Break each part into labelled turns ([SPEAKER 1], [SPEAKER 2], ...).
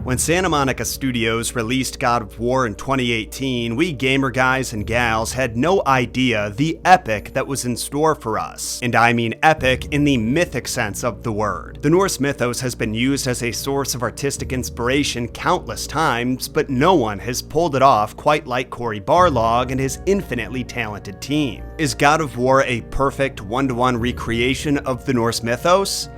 [SPEAKER 1] When Santa Monica Studios released God of War in 2018, we gamer guys and gals had no idea the epic that was in store for us. And I mean epic in the mythic sense of the word. The Norse mythos has been used as a source of artistic inspiration countless times, but no one has pulled it off quite like Cory Barlog and his infinitely talented team. Is God of War a perfect one-to-one recreation of the Norse mythos?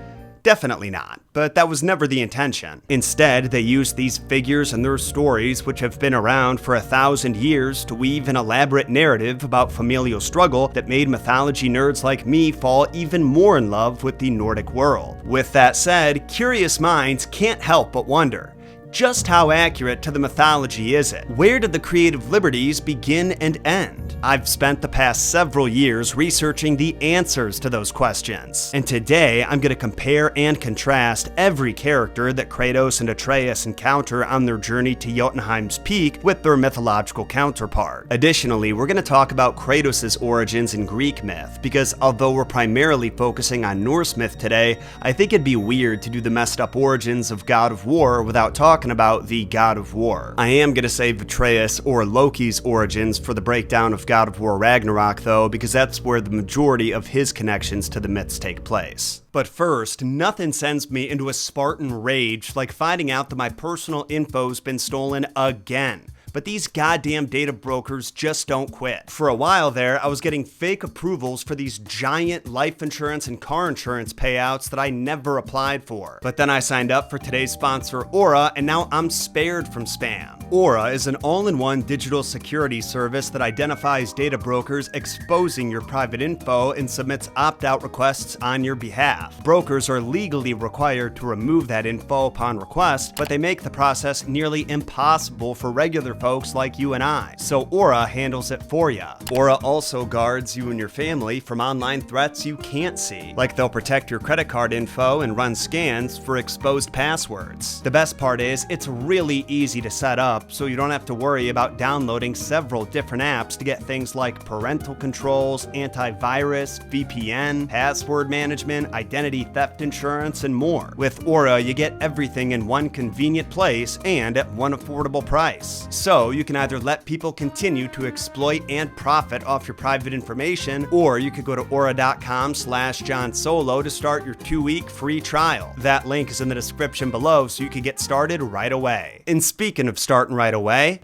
[SPEAKER 1] Definitely not, but that was never the intention. Instead, they used these figures and their stories, which have been around for 1,000 years, to weave an elaborate narrative about familial struggle that made mythology nerds like me fall even more in love with the Nordic world. With that said, curious minds can't help but wonder, just how accurate to the mythology is it? Where did the creative liberties begin and end? I've spent the past several years researching the answers to those questions, and today I'm going to compare and contrast every character that Kratos and Atreus encounter on their journey to Jotunheim's Peak with their mythological counterpart. Additionally, we're going to talk about Kratos' origins in Greek myth, because although we're primarily focusing on Norse myth today, I think it'd be weird to do the messed up origins of God of War without talking about the God of War. I am going to save Atreus or Loki's origins for the breakdown of God of War Ragnarok though, because that's where the majority of his connections to the myths take place. But first, nothing sends me into a Spartan rage like finding out that my personal info's been stolen again. But these goddamn data brokers just don't quit. For a while there, I was getting fake approvals for these giant life insurance and car insurance payouts that I never applied for. But then I signed up for today's sponsor, Aura, and now I'm spared from spam. Aura is an all-in-one digital security service that identifies data brokers exposing your private info and submits opt-out requests on your behalf. Brokers are legally required to remove that info upon request, but they make the process nearly impossible for regular folks like you and I, so Aura handles it for you. Aura also guards you and your family from online threats you can't see, like they'll protect your credit card info and run scans for exposed passwords. The best part is, it's really easy to set up, so you don't have to worry about downloading several different apps to get things like parental controls, antivirus, VPN, password management, identity theft insurance, and more. With Aura, you get everything in one convenient place and at one affordable price. So you can either let people continue to exploit and profit off your private information, or you could go to aura.com/Jon Solo to start your 2-week free trial. That link is in the description below so you can get started right away. And speaking of starting right away,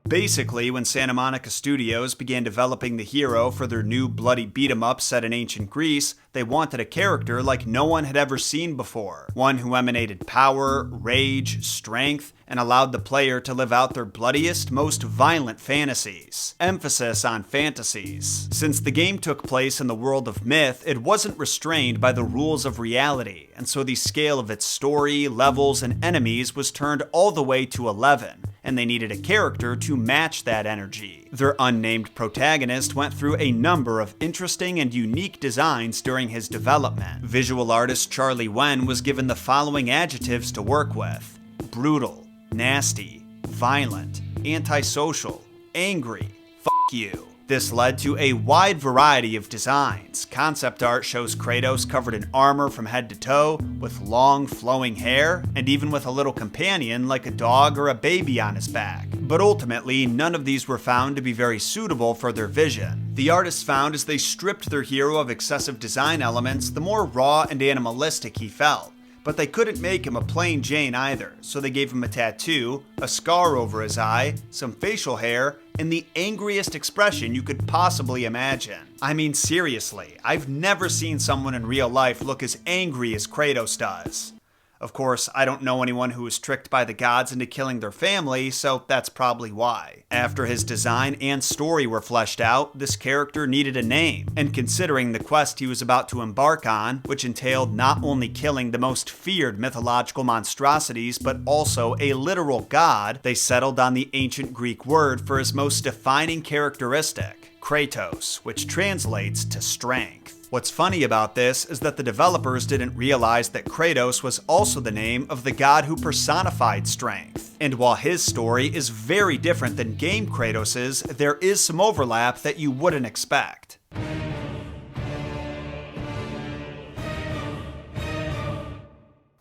[SPEAKER 1] basically, when Santa Monica Studios began developing the hero for their new bloody beat-em-up set in ancient Greece, they wanted a character like no one had ever seen before. One who emanated power, rage, strength, and allowed the player to live out their bloodiest, most violent fantasies. Emphasis on fantasies. Since the game took place in the world of myth, it wasn't restrained by the rules of reality, and so the scale of its story, levels, and enemies was turned all the way to 11. And they needed a character to match that energy. Their unnamed protagonist went through a number of interesting and unique designs during his development. Visual artist Charlie Wen was given the following adjectives to work with: brutal, nasty, violent, antisocial, angry, f*** you. This led to a wide variety of designs. Concept art shows Kratos covered in armor from head to toe, with long flowing hair, and even with a little companion like a dog or a baby on his back. But ultimately, none of these were found to be very suitable for their vision. The artists found as they stripped their hero of excessive design elements, the more raw and animalistic he felt. But they couldn't make him a plain Jane either, so they gave him a tattoo, a scar over his eye, some facial hair, and the angriest expression you could possibly imagine. I mean, seriously, I've never seen someone in real life look as angry as Kratos does. Of course, I don't know anyone who was tricked by the gods into killing their family, so that's probably why. After his design and story were fleshed out, this character needed a name, and considering the quest he was about to embark on, which entailed not only killing the most feared mythological monstrosities, but also a literal god, they settled on the ancient Greek word for his most defining characteristic, Kratos, which translates to strength. What's funny about this is that the developers didn't realize that Kratos was also the name of the god who personified strength. And while his story is very different than game Kratos's, there is some overlap that you wouldn't expect.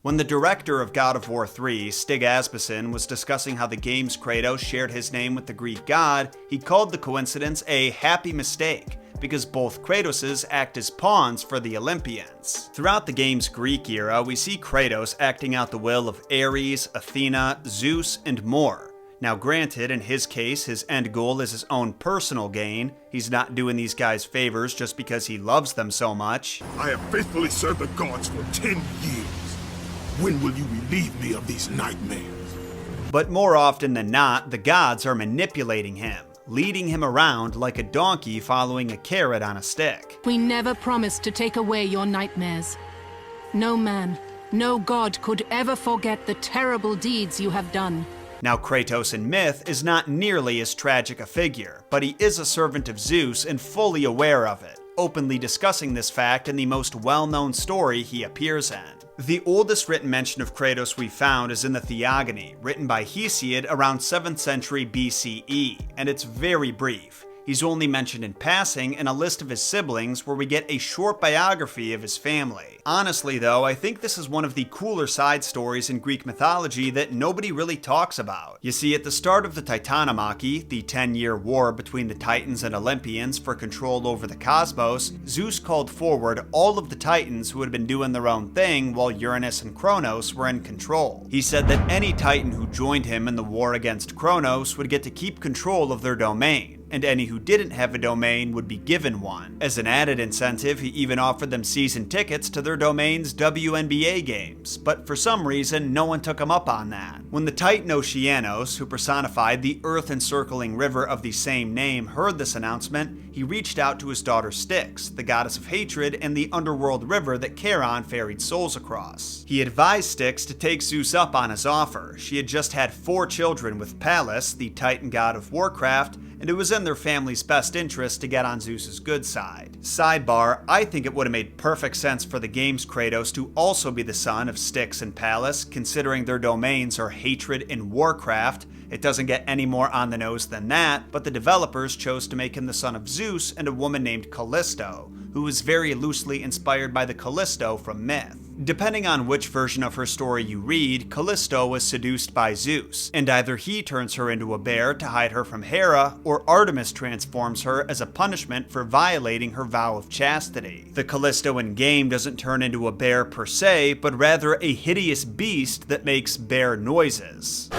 [SPEAKER 1] When the director of God of War 3, Stig Asmussen, was discussing how the game's Kratos shared his name with the Greek god, he called the coincidence a happy mistake, because both Kratoses act as pawns for the Olympians. Throughout the game's Greek era, we see Kratos acting out the will of Ares, Athena, Zeus, and more. Now granted, in his case, his end goal is his own personal gain. He's not doing these guys favors just because he loves them so much.
[SPEAKER 2] I have faithfully served the gods for 10 years. When will you relieve me of these nightmares?
[SPEAKER 1] But more often than not, the gods are manipulating him, leading him around like a donkey following a carrot on a stick.
[SPEAKER 3] We never promised to take away your nightmares. No man, no god could ever forget the terrible deeds you have done.
[SPEAKER 1] Now, Kratos in myth is not nearly as tragic a figure, but he is a servant of Zeus and fully aware of it, openly discussing this fact in the most well-known story he appears in. The oldest written mention of Kratos we found is in the Theogony, written by Hesiod around 7th century BCE, and it's very brief. He's only mentioned in passing in a list of his siblings where we get a short biography of his family. Honestly though, I think this is one of the cooler side stories in Greek mythology that nobody really talks about. You see, at the start of the Titanomachy, the 10-year war between the Titans and Olympians for control over the cosmos, Zeus called forward all of the Titans who had been doing their own thing while Uranus and Kronos were in control. He said that any Titan who joined him in the war against Kronos would get to keep control of their domain, and any who didn't have a domain would be given one. As an added incentive, he even offered them season tickets to their domain's WNBA games, but for some reason, no one took him up on that. When the Titan Oceanos, who personified the earth-encircling river of the same name, heard this announcement, he reached out to his daughter Styx, the goddess of hatred and the underworld river that Charon ferried souls across. He advised Styx to take Zeus up on his offer. She had just had 4 children with Pallas, the Titan god of warcraft, and it was in their family's best interest to get on Zeus's good side. Sidebar, I think it would have made perfect sense for the game's Kratos to also be the son of Styx and Pallas, considering their domains are hatred and warcraft. It doesn't get any more on the nose than that, but the developers chose to make him the son of Zeus and a woman named Callisto, who was very loosely inspired by the Callisto from myth. Depending on which version of her story you read, Callisto was seduced by Zeus, and either he turns her into a bear to hide her from Hera, or Artemis transforms her as a punishment for violating her vow of chastity. The Callisto in game doesn't turn into a bear per se, but rather a hideous beast that makes bear noises.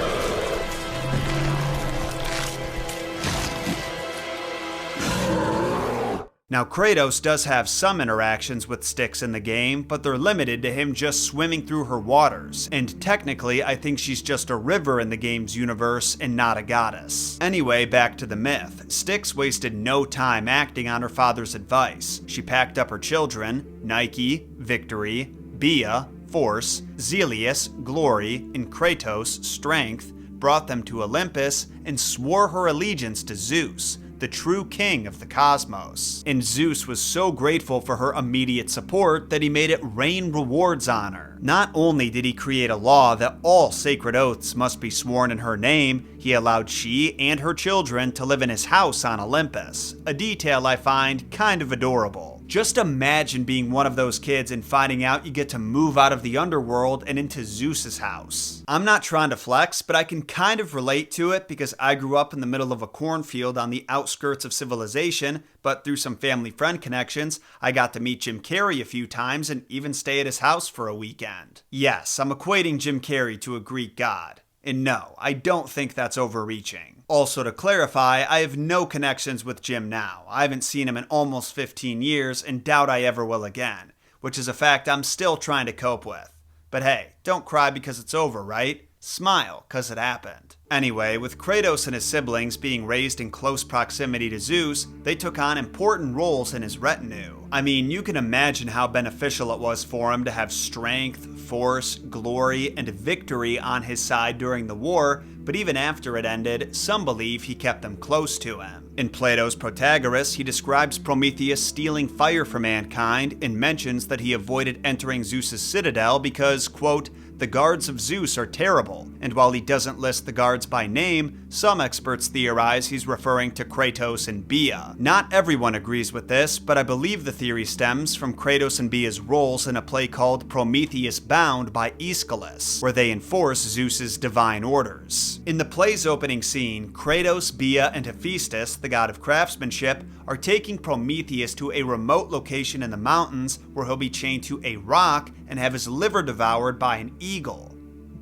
[SPEAKER 1] Now, Kratos does have some interactions with Styx in the game, but they're limited to him just swimming through her waters, and technically I think she's just a river in the game's universe and not a goddess. Anyway, back to the myth. Styx wasted no time acting on her father's advice. She packed up her children, Nike, Victory, Bia, Force, Zelius, Glory, and Kratos, Strength, brought them to Olympus, and swore her allegiance to Zeus, the true king of the cosmos. And Zeus was so grateful for her immediate support that he made it rain rewards on her. Not only did he create a law that all sacred oaths must be sworn in her name, he allowed she and her children to live in his house on Olympus, a detail I find kind of adorable. Just imagine being one of those kids and finding out you get to move out of the underworld and into Zeus's house. I'm not trying to flex, but I can kind of relate to it because I grew up in the middle of a cornfield on the outskirts of civilization, but through some family friend connections, I got to meet Jim Carrey a few times and even stay at his house for a weekend. Yes, I'm equating Jim Carrey to a Greek god. And no, I don't think that's overreaching. Also, to clarify, I have no connections with Jim now. I haven't seen him in almost 15 years and doubt I ever will again, which is a fact I'm still trying to cope with. But hey, don't cry because it's over, right? Smile, cause it happened. Anyway, with Kratos and his siblings being raised in close proximity to Zeus, they took on important roles in his retinue. I mean, you can imagine how beneficial it was for him to have strength, force, glory, and victory on his side during the war, but even after it ended, some believe he kept them close to him. In Plato's Protagoras, he describes Prometheus stealing fire from mankind and mentions that he avoided entering Zeus's citadel because, quote, the guards of Zeus are terrible, and while he doesn't list the guards guards by name, some experts theorize he's referring to Kratos and Bia. Not everyone agrees with this, but I believe the theory stems from Kratos and Bia's roles in a play called Prometheus Bound by Aeschylus, where they enforce Zeus's divine orders. In the play's opening scene, Kratos, Bia, and Hephaestus, the god of craftsmanship, are taking Prometheus to a remote location in the mountains where he'll be chained to a rock and have his liver devoured by an eagle.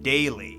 [SPEAKER 1] Daily.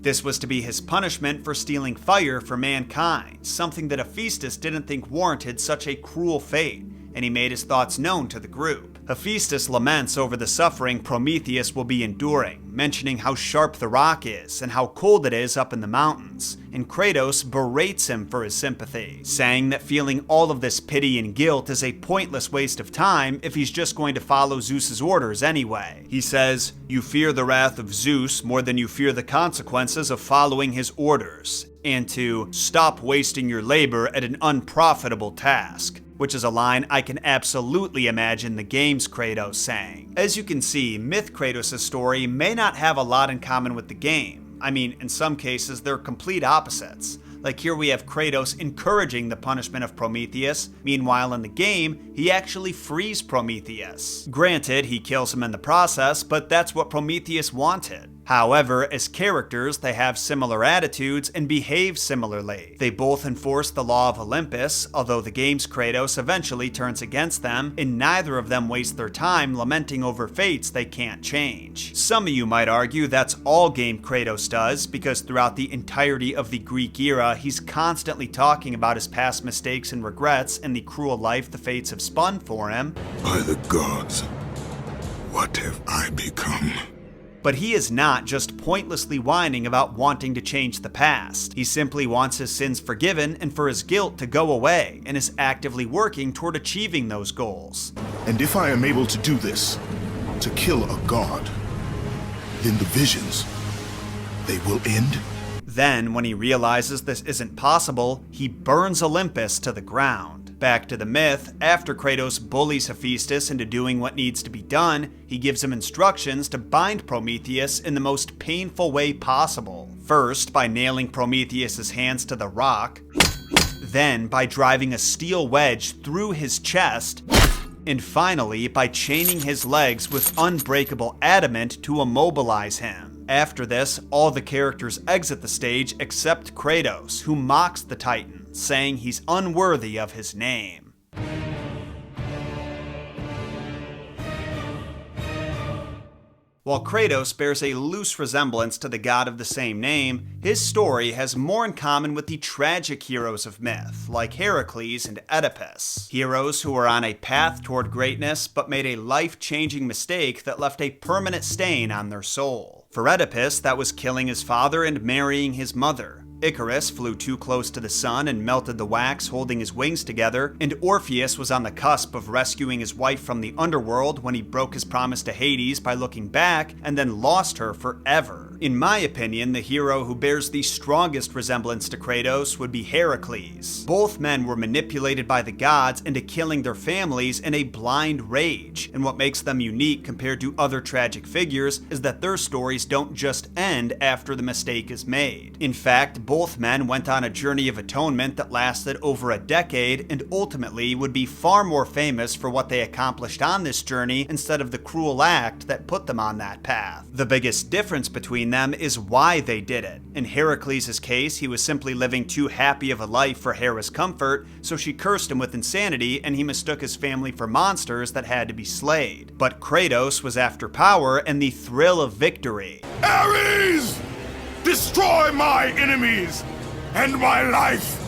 [SPEAKER 1] This was to be his punishment for stealing fire for mankind, something that Hephaestus didn't think warranted such a cruel fate, and he made his thoughts known to the group. Hephaestus laments over the suffering Prometheus will be enduring, mentioning how sharp the rock is and how cold it is up in the mountains, and Kratos berates him for his sympathy, saying that feeling all of this pity and guilt is a pointless waste of time if he's just going to follow Zeus's orders anyway. He says, "You fear the wrath of Zeus more than you fear the consequences of following his orders, and to stop wasting your labor at an unprofitable task," which is a line I can absolutely imagine the game's Kratos saying. As you can see, Myth Kratos' story may not have a lot in common with the game. I mean, in some cases, they're complete opposites. Like here we have Kratos encouraging the punishment of Prometheus, meanwhile in the game, he actually frees Prometheus. Granted, he kills him in the process, but that's what Prometheus wanted. However, as characters, they have similar attitudes and behave similarly. They both enforce the law of Olympus, although the game's Kratos eventually turns against them, and neither of them waste their time lamenting over fates they can't change. Some of you might argue that's all game Kratos does, because throughout the entirety of the Greek era, he's constantly talking about his past mistakes and regrets and the cruel life the fates have spun for him.
[SPEAKER 2] By the gods, what have I become?
[SPEAKER 1] But he is not just pointlessly whining about wanting to change the past. He simply wants his sins forgiven and for his guilt to go away, and is actively working toward achieving those goals.
[SPEAKER 2] And if I am able to do this, to kill a god, then the visions, they will end?
[SPEAKER 1] Then, when he realizes this isn't possible, he burns Olympus to the ground. Back to the myth, after Kratos bullies Hephaestus into doing what needs to be done, he gives him instructions to bind Prometheus in the most painful way possible. First, by nailing Prometheus's hands to the rock, then by driving a steel wedge through his chest, and finally by chaining his legs with unbreakable adamant to immobilize him. After this, all the characters exit the stage except Kratos, who mocks the Titan, saying he's unworthy of his name. While Kratos bears a loose resemblance to the god of the same name, his story has more in common with the tragic heroes of myth, like Heracles and Oedipus. Heroes who were on a path toward greatness but made a life-changing mistake that left a permanent stain on their soul. For Oedipus, that was killing his father and marrying his mother. Icarus flew too close to the sun and melted the wax holding his wings together, and Orpheus was on the cusp of rescuing his wife from the underworld when he broke his promise to Hades by looking back and then lost her forever. In my opinion, the hero who bears the strongest resemblance to Kratos would be Heracles. Both men were manipulated by the gods into killing their families in a blind rage, and what makes them unique compared to other tragic figures is that their stories don't just end after the mistake is made. In fact, both men went on a journey of atonement that lasted over a decade and ultimately would be far more famous for what they accomplished on this journey instead of the cruel act that put them on that path. The biggest difference between them is why they did it. In Heracles' case, he was simply living too happy of a life for Hera's comfort, so she cursed him with insanity and he mistook his family for monsters that had to be slayed. But Kratos was after power and the thrill of victory.
[SPEAKER 2] Ares! Destroy my enemies, and my life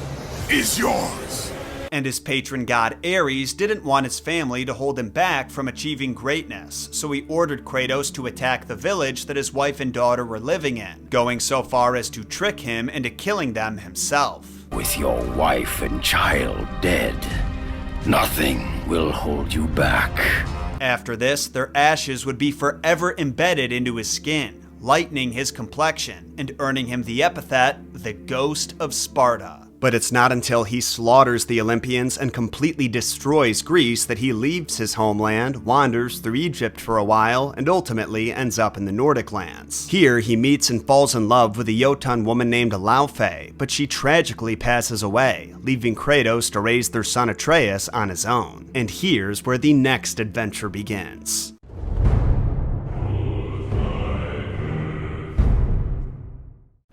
[SPEAKER 2] is yours.
[SPEAKER 1] And his patron god Ares didn't want his family to hold him back from achieving greatness, so he ordered Kratos to attack the village that his wife and daughter were living in, going so far as to trick him into killing them himself.
[SPEAKER 4] With your wife and child dead, nothing will hold you back.
[SPEAKER 1] After this, their ashes would be forever embedded into his skin, lightening his complexion and earning him the epithet, the Ghost of Sparta. But it's not until he slaughters the Olympians and completely destroys Greece that he leaves his homeland, wanders through Egypt for a while, and ultimately ends up in the Nordic lands. Here, he meets and falls in love with a Jotun woman named Laufey, but she tragically passes away, leaving Kratos to raise their son Atreus on his own. And here's where the next adventure begins.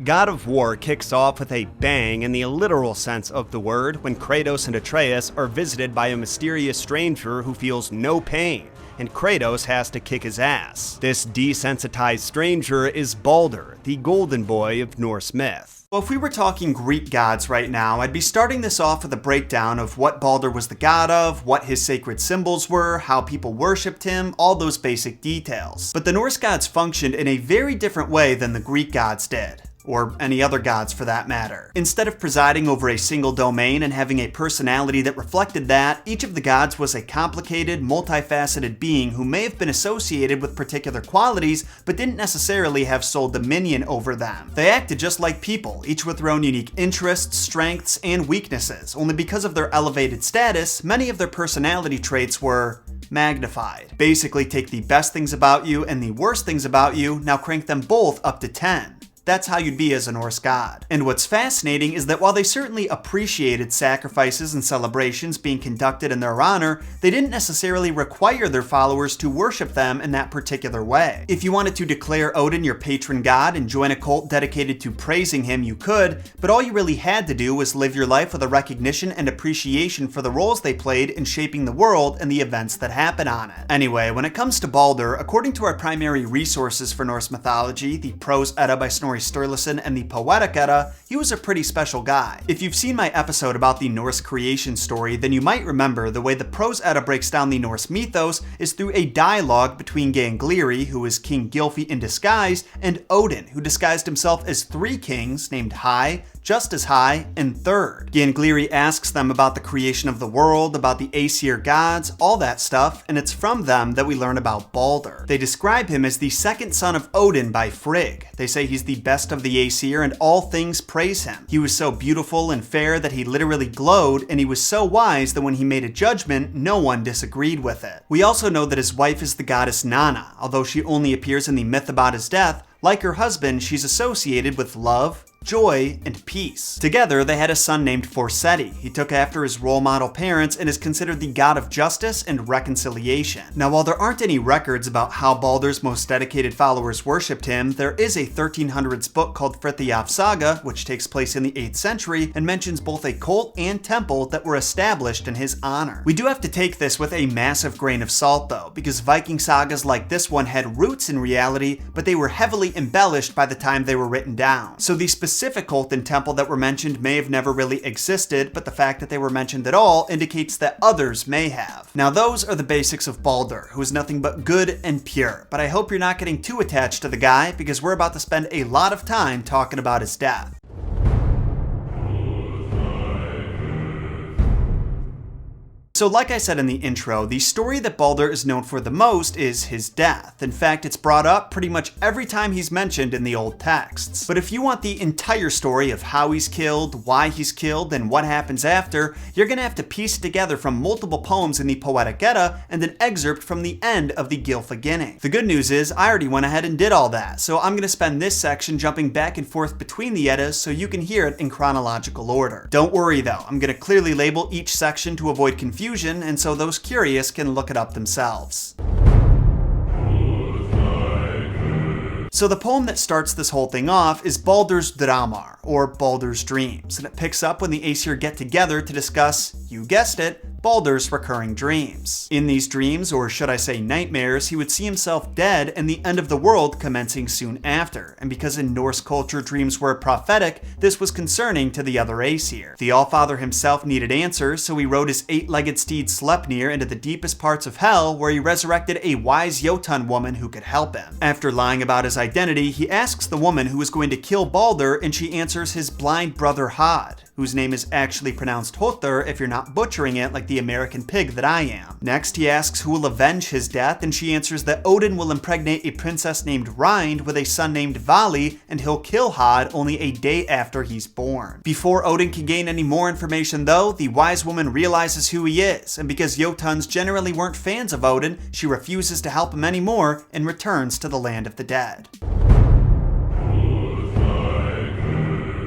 [SPEAKER 1] God of War kicks off with a bang in the literal sense of the word when Kratos and Atreus are visited by a mysterious stranger who feels no pain, and Kratos has to kick his ass. This desensitized stranger is Baldur, the golden boy of Norse myth. Well, if we were talking Greek gods right now, I'd be starting this off with a breakdown of what Baldur was the god of, what his sacred symbols were, how people worshipped him, all those basic details. But the Norse gods functioned in a very different way than the Greek gods did. Or any other gods for that matter. Instead of presiding over a single domain and having a personality that reflected that, each of the gods was a complicated, multifaceted being who may have been associated with particular qualities, but didn't necessarily have sole dominion over them. They acted just like people, each with their own unique interests, strengths, and weaknesses, only because of their elevated status, many of their personality traits were magnified. Basically take the best things about you and the worst things about you, now crank them both up to 10. That's how you'd be as a Norse god. And what's fascinating is that while they certainly appreciated sacrifices and celebrations being conducted in their honor, they didn't necessarily require their followers to worship them in that particular way. If you wanted to declare Odin your patron god and join a cult dedicated to praising him, you could, but all you really had to do was live your life with a recognition and appreciation for the roles they played in shaping the world and the events that happen on it. Anyway, when it comes to Baldur, according to our primary resources for Norse mythology, the Prose Edda by Snorri Sturluson and the Poetic Edda, he was a pretty special guy. If you've seen my episode about the Norse creation story, then you might remember the way the Prose Edda breaks down the Norse mythos is through a dialogue between Gangleri, who is King Gylfi in disguise, and Odin, who disguised himself as 3 kings named High, Just as High, and Third. Gangleri asks them about the creation of the world, about the Aesir gods, all that stuff, and it's from them that we learn about Baldur. They describe him as the second son of Odin by Frigg. They say he's the best of the Aesir and all things praise him. He was so beautiful and fair that he literally glowed, and he was so wise that when he made a judgment, no one disagreed with it. We also know that his wife is the goddess Nanna. Although she only appears in the myth about his death, like her husband, she's associated with love, joy, and peace. Together, they had a son named Forseti. He took after his role model parents and is considered the god of justice and reconciliation. Now, while there aren't any records about how Baldur's most dedicated followers worshipped him, there is a 1300s book called Frithiof Saga, which takes place in the 8th century and mentions both a cult and temple that were established in his honor. We do have to take this with a massive grain of salt though, because Viking sagas like this one had roots in reality, but they were heavily embellished by the time they were written down. So the specific cult and temple that were mentioned may have never really existed, but the fact that they were mentioned at all indicates that others may have. Now those are the basics of Baldur, who is nothing but good and pure, but I hope you're not getting too attached to the guy because we're about to spend a lot of time talking about his death. So like I said in the intro, the story that Baldur is known for the most is his death. In fact, it's brought up pretty much every time he's mentioned in the old texts. But if you want the entire story of how he's killed, why he's killed, and what happens after, you're gonna have to piece it together from multiple poems in the Poetic Edda and an excerpt from the end of the Gylfaginning. The good news is, I already went ahead and did all that, so I'm gonna spend this section jumping back and forth between the Eddas so you can hear it in chronological order. Don't worry though, I'm gonna clearly label each section to avoid confusion, and so those curious can look it up themselves. So the poem that starts this whole thing off is Baldur's Draumar, or Baldur's Dreams, and it picks up when the Aesir get together to discuss, you guessed it, Baldur's recurring dreams. In these dreams, or should I say nightmares, he would see himself dead and the end of the world commencing soon after, and because in Norse culture dreams were prophetic, this was concerning to the other Aesir. The Allfather himself needed answers, so he rode his 8-legged steed Sleipnir into the deepest parts of hell, where he resurrected a wise Jotun woman who could help him. After lying about his identity, he asks the woman who is going to kill Baldur, and she answers his blind brother Hod, whose name is actually pronounced Hothur if you're not butchering it like the the American pig that I am. Next, he asks who will avenge his death, and she answers that Odin will impregnate a princess named Rind with a son named Vali, and he'll kill Hod only a day after he's born. Before Odin can gain any more information though, the wise woman realizes who he is, and because Jotuns generally weren't fans of Odin, she refuses to help him anymore and returns to the land of the dead.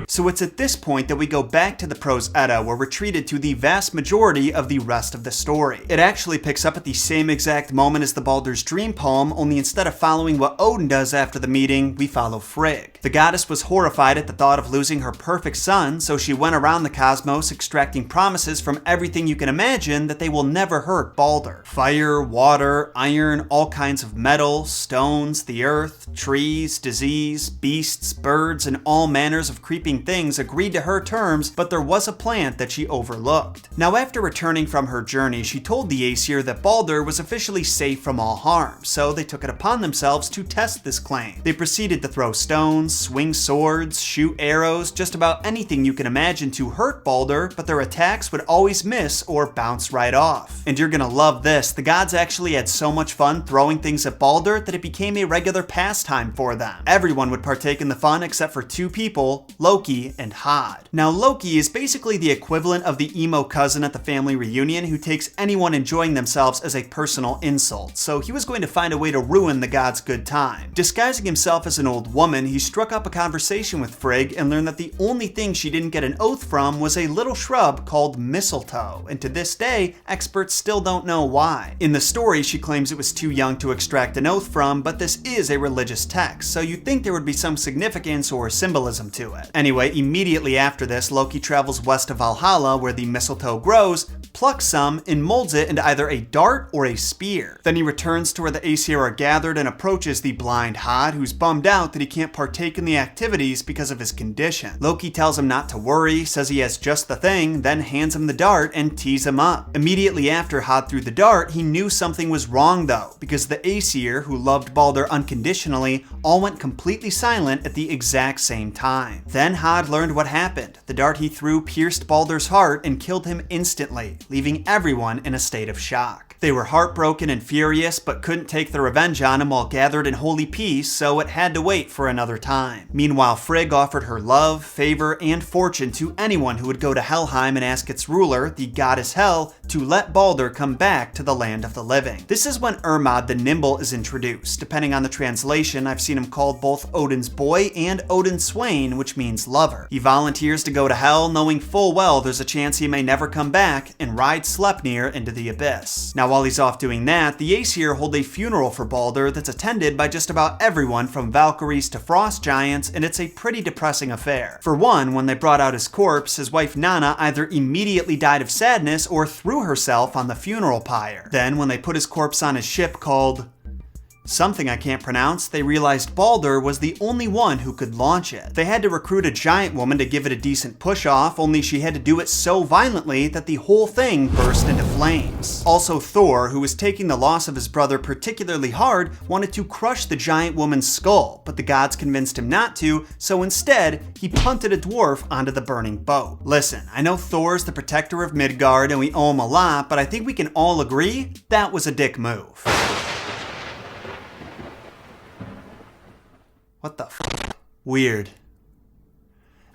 [SPEAKER 1] So it's at this point that we go back to the prose Edda, where we're treated to the vast majority of the rest of the story. It actually picks up at the same exact moment as the Baldur's Dream poem, only instead of following what Odin does after the meeting, we follow Frigg. The goddess was horrified at the thought of losing her perfect son, so she went around the cosmos extracting promises from everything you can imagine that they will never hurt Baldur. Fire, water, iron, all kinds of metal, stones, the earth, trees, disease, beasts, birds, and all manners of creeping things agreed to her terms, but there was a plant that she overlooked. Now, after returning from her journey, she told the Aesir that Baldur was officially safe from all harm, so they took it upon themselves to test this claim. They proceeded to throw stones, swing swords, shoot arrows, just about anything you can imagine to hurt Baldur, but their attacks would always miss or bounce right off. And you're gonna love this, the gods actually had so much fun throwing things at Baldur that it became a regular pastime for them. Everyone would partake in the fun except for two people, Loki and Hod. Now, Loki is basically the equivalent of the emo cousin at the family reunion who takes anyone enjoying themselves as a personal insult, so he was going to find a way to ruin the gods' good time. Disguising himself as an old woman, he struck up a conversation with Frigg and learned that the only thing she didn't get an oath from was a little shrub called mistletoe, and to this day, experts still don't know why. In the story, she claims it was too young to extract an oath from, but this is a religious text, so you'd think there would be some significance or symbolism to it. Anyway, immediately after this, Loki travels west of Valhalla, where the mistletoe grows, plucks some, and molds it into either a dart or a spear. Then he returns to where the Aesir are gathered and approaches the blind Hod, who's bummed out that he can't partake in the activities because of his condition. Loki tells him not to worry, says he has just the thing, then hands him the dart and tees him up. Immediately after Hod threw the dart, he knew something was wrong though, because the Aesir, who loved Baldur unconditionally, all went completely silent at the exact same time. Then Hod learned what happened. The dart he threw pierced Baldur's heart and killed him instantly, leaving everyone in a state of shock. They were heartbroken and furious, but couldn't take their revenge on him while gathered in holy peace, so it had to wait for another time. Meanwhile, Frigg offered her love, favor, and fortune to anyone who would go to Helheim and ask its ruler, the goddess Hel, to let Baldur come back to the land of the living. This is when Hermod the Nimble is introduced. Depending on the translation, I've seen him called both Odin's boy and Odin's swain, which means lover. He volunteers to go to Hel, knowing full well there's a chance he may never come back, and ride Sleipnir into the abyss. Now, while he's off doing that, the Aesir hold a funeral for Baldur that's attended by just about everyone from Valkyries to frost giants, and it's a pretty depressing affair. For one, when they brought out his corpse, his wife Nanna either immediately died of sadness or threw herself on the funeral pyre. Then, when they put his corpse on his ship called something I can't pronounce, they realized Baldur was the only one who could launch it. They had to recruit a giant woman to give it a decent push-off, only she had to do it so violently that the whole thing burst into flames. Also, Thor, who was taking the loss of his brother particularly hard, wanted to crush the giant woman's skull, but the gods convinced him not to, so instead, he punted a dwarf onto the burning boat. Listen, I know Thor's the protector of Midgard and we owe him a lot, but I think we can all agree that was a dick move. What the f? Weird.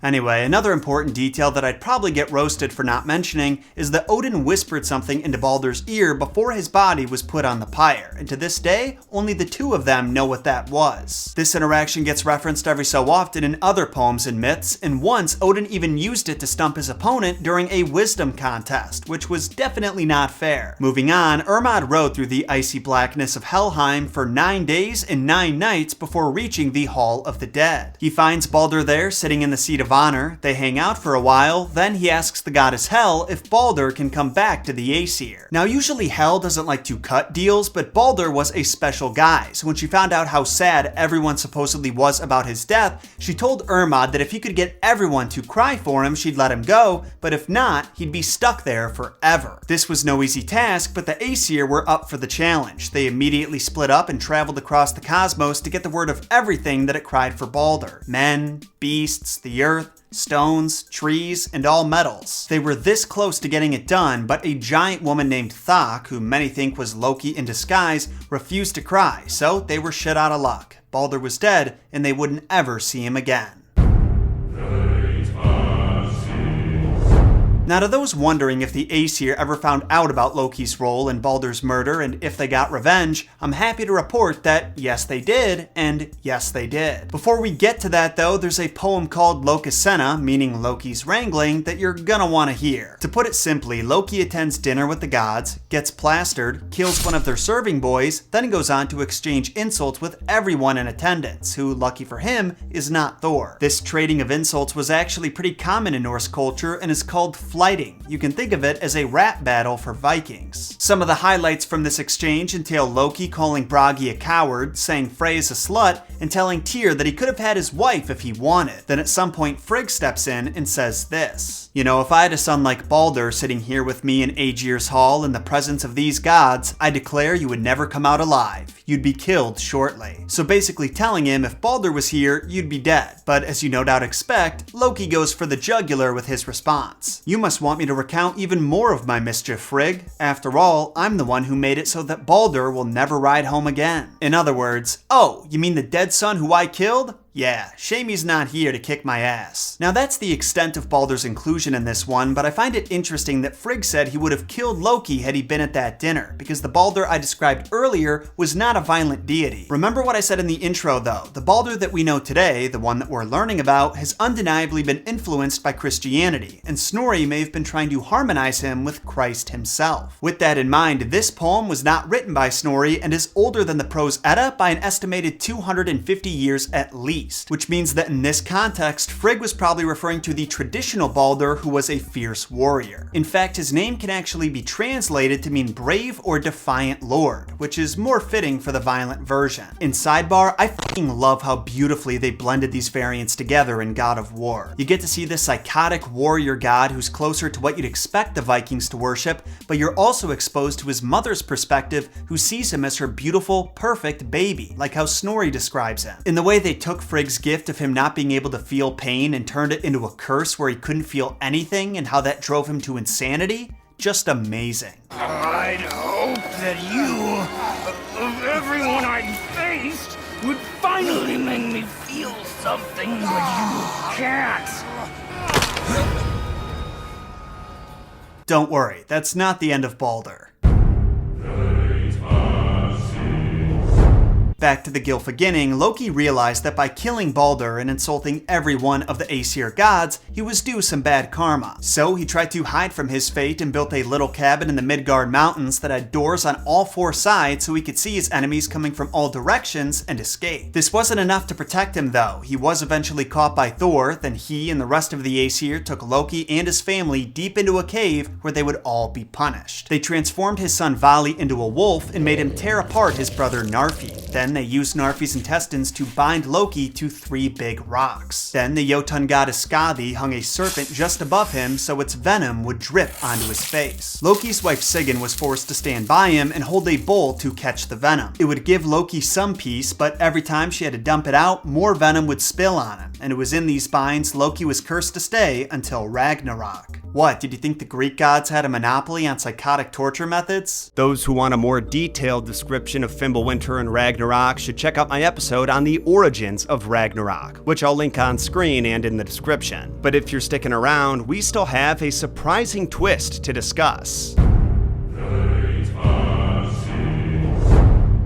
[SPEAKER 1] Anyway, another important detail that I'd probably get roasted for not mentioning is that Odin whispered something into Baldur's ear before his body was put on the pyre, and to this day, only the two of them know what that was. This interaction gets referenced every so often in other poems and myths, and once Odin even used it to stump his opponent during a wisdom contest, which was definitely not fair. Moving on, Hermod rode through the icy blackness of Helheim for 9 days and 9 nights before reaching the Hall of the Dead. He finds Baldur there, sitting in the seat of honor. They hang out for a while, then he asks the goddess Hel if Baldur can come back to the Aesir. Now, usually Hel doesn't like to cut deals, but Baldur was a special guy, so when she found out how sad everyone supposedly was about his death, she told Hermod that if he could get everyone to cry for him, she'd let him go, but if not, he'd be stuck there forever. This was no easy task, but the Aesir were up for the challenge. They immediately split up and traveled across the cosmos to get the word of everything that it cried for Baldur. Men, beasts, the earth, stones, trees, and all metals. They were this close to getting it done, but a giant woman named Thok, who many think was Loki in disguise, refused to cry, so they were shit out of luck. Baldur was dead, and they wouldn't ever see him again. Now, to those wondering if the Aesir ever found out about Loki's role in Baldur's murder and if they got revenge, I'm happy to report that yes they did, and yes they did. Before we get to that though, there's a poem called Lokasenna, meaning Loki's wrangling, that you're gonna want to hear. To put it simply, Loki attends dinner with the gods, gets plastered, kills one of their serving boys, then goes on to exchange insults with everyone in attendance, who, lucky for him, is not Thor. This trading of insults was actually pretty common in Norse culture and is called flighting. You can think of it as a rap battle for Vikings. Some of the highlights from this exchange entail Loki calling Bragi a coward, saying Freyja's a slut, and telling Tyr that he could have had his wife if he wanted. Then at some point Frigg steps in and says this: "You know, if I had a son like Baldur sitting here with me in Aegir's hall in the presence of these gods, I declare you would never come out alive. You'd be killed shortly." So basically telling him if Baldur was here, you'd be dead. But as you no doubt expect, Loki goes for the jugular with his response: "You must want me to recount even more of my mischief, Frigg. After all, I'm the one who made it so that Baldur will never ride home again." In other words, "Oh, you mean the dead son who I killed? Yeah, shame he's not here to kick my ass." Now that's the extent of Baldur's inclusion in this one, but I find it interesting that Frigg said he would have killed Loki had he been at that dinner, because the Baldur I described earlier was not a violent deity. Remember what I said in the intro though, the Baldur that we know today, the one that we're learning about, has undeniably been influenced by Christianity, and Snorri may have been trying to harmonize him with Christ himself. With that in mind, this poem was not written by Snorri and is older than the Prose Edda by an estimated 250 years at least. Which means that in this context, Frigg was probably referring to the traditional Baldur, who was a fierce warrior. In fact, his name can actually be translated to mean brave or defiant lord, which is more fitting for the violent version. In sidebar, I fucking love how beautifully they blended these variants together in God of War. You get to see this psychotic warrior god who's closer to what you'd expect the Vikings to worship, but you're also exposed to his mother's perspective, who sees him as her beautiful, perfect baby, like how Snorri describes him. In the way they took Frigg's gift of him not being able to feel pain and turned it into a curse where he couldn't feel anything, and how that drove him to insanity, just amazing.
[SPEAKER 4] I'd hope that you, of everyone I'd faced, would finally make me feel something, but you can't.
[SPEAKER 1] Don't worry, that's not the end of Baldur. Back to the Gylfaginning, Loki realized that by killing Baldur and insulting every one of the Aesir gods, he was due some bad karma. So he tried to hide from his fate and built a little cabin in the Midgard mountains that had doors on all four sides so he could see his enemies coming from all directions and escape. This wasn't enough to protect him though. He was eventually caught by Thor, then he and the rest of the Aesir took Loki and his family deep into a cave where they would all be punished. They transformed his son Vali into a wolf and made him tear apart his brother Narfi. Then they used Narfi's intestines to bind Loki to 3 big rocks. Then the Jotun goddess Skadi hung a serpent just above him so its venom would drip onto his face. Loki's wife Sigyn was forced to stand by him and hold a bowl to catch the venom. It would give Loki some peace, but every time she had to dump it out, more venom would spill on him, and it was in these binds Loki was cursed to stay until Ragnarok. What, did you think the Greek gods had a monopoly on psychotic torture methods? Those who want a more detailed description of Fimbulwinter and Ragnarok should check out my episode on the origins of Ragnarok, which I'll link on screen and in the description. But if you're sticking around, we still have a surprising twist to discuss.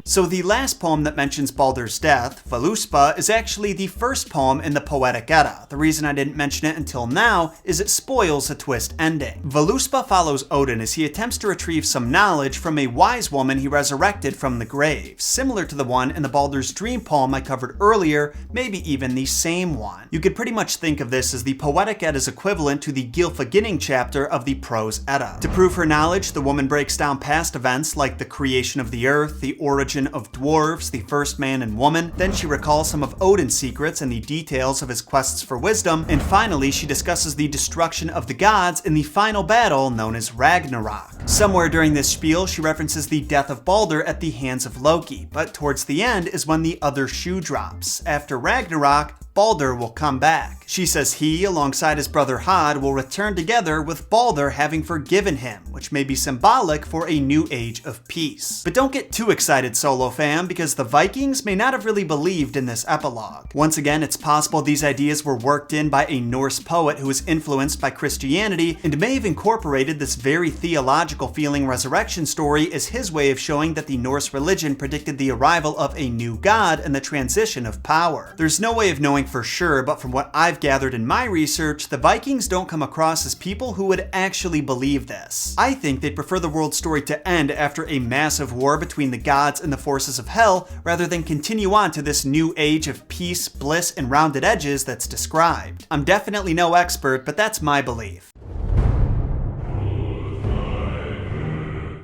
[SPEAKER 1] So the last poem that mentions Baldur's death, Völuspá, is actually the first poem in the Poetic Edda. The reason I didn't mention it until now is it spoils a twist ending. Völuspá follows Odin as he attempts to retrieve some knowledge from a wise woman he resurrected from the grave, similar to the one in the Baldur's Dream poem I covered earlier, maybe even the same one. You could pretty much think of this as the Poetic Edda's equivalent to the Gylfaginning chapter of the Prose Edda. To prove her knowledge, the woman breaks down past events like the creation of the earth, the origin of dwarves, the first man and woman, then she recalls some of Odin's secrets and the details of his quests for wisdom, and finally she discusses the destruction of the gods in the final battle known as Ragnarok. Somewhere during this spiel she references the death of Baldur at the hands of Loki, but towards the end is when the other shoe drops. After Ragnarok, Baldur will come back. She says he, alongside his brother Hod, will return together with Baldur having forgiven him, which may be symbolic for a new age of peace. But don't get too excited, Solo fam, because the Vikings may not have really believed in this epilogue. Once again, it's possible these ideas were worked in by a Norse poet who was influenced by Christianity and may have incorporated this very theological feeling resurrection story as his way of showing that the Norse religion predicted the arrival of a new god and the transition of power. There's no way of knowing for sure, but from what I've gathered in my research, the Vikings don't come across as people who would actually believe this. I think they'd prefer the world story to end after a massive war between the gods and the forces of hell, rather than continue on to this new age of peace, bliss, and rounded edges that's described. I'm definitely no expert, but that's my belief.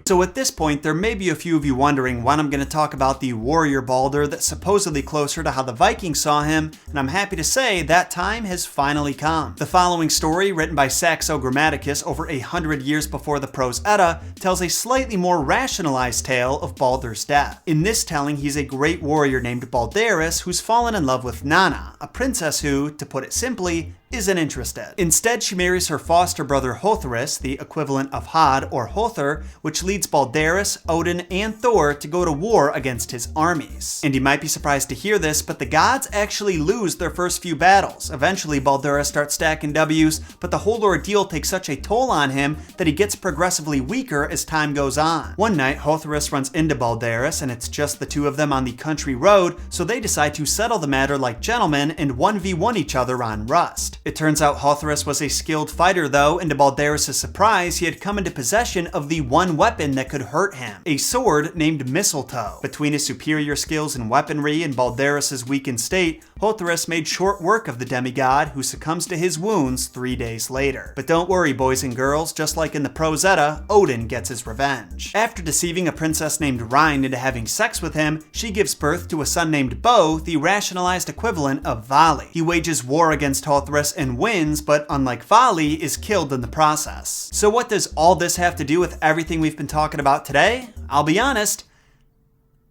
[SPEAKER 1] So at this point, there may be a few of you wondering when I'm going to talk about the warrior Baldur that's supposedly closer to how the Vikings saw him, and I'm happy to say that time has finally come. The following story, written by Saxo Grammaticus over 100 years before the Prose Edda, tells a slightly more rationalized tale of Baldur's death. In this telling, he's a great warrior named Balderus who's fallen in love with Nanna, a princess who, to put it simply, isn't interested. Instead, she marries her foster brother Hothrus, the equivalent of Hod or Hothur, which leads Balderus, Odin, and Thor to go to war against his armies. And you might be surprised to hear this, but the gods actually lose their first few battles. Eventually, Balderus starts stacking W's, but the whole ordeal takes such a toll on him that he gets progressively weaker as time goes on. One night, Hothrus runs into Balderus, and it's just the two of them on the country road, so they decide to settle the matter like gentlemen and 1v1 each other on Rust. It turns out Hothrus was a skilled fighter though, and to Balderus' surprise, he had come into possession of the one weapon that could hurt him, a sword named Mistletoe. Between his superior skills in weaponry and Balderus' weakened state, Hothrus made short work of the demigod, who succumbs to his wounds 3 days later. But don't worry, boys and girls, just like in the Prose Edda, Odin gets his revenge. After deceiving a princess named Rind into having sex with him, she gives birth to a son named Bo, the rationalized equivalent of Vali. He wages war against Hothrus and wins, but unlike Vali, is killed in the process. So what does all this have to do with everything we've been talking about today? I'll be honest,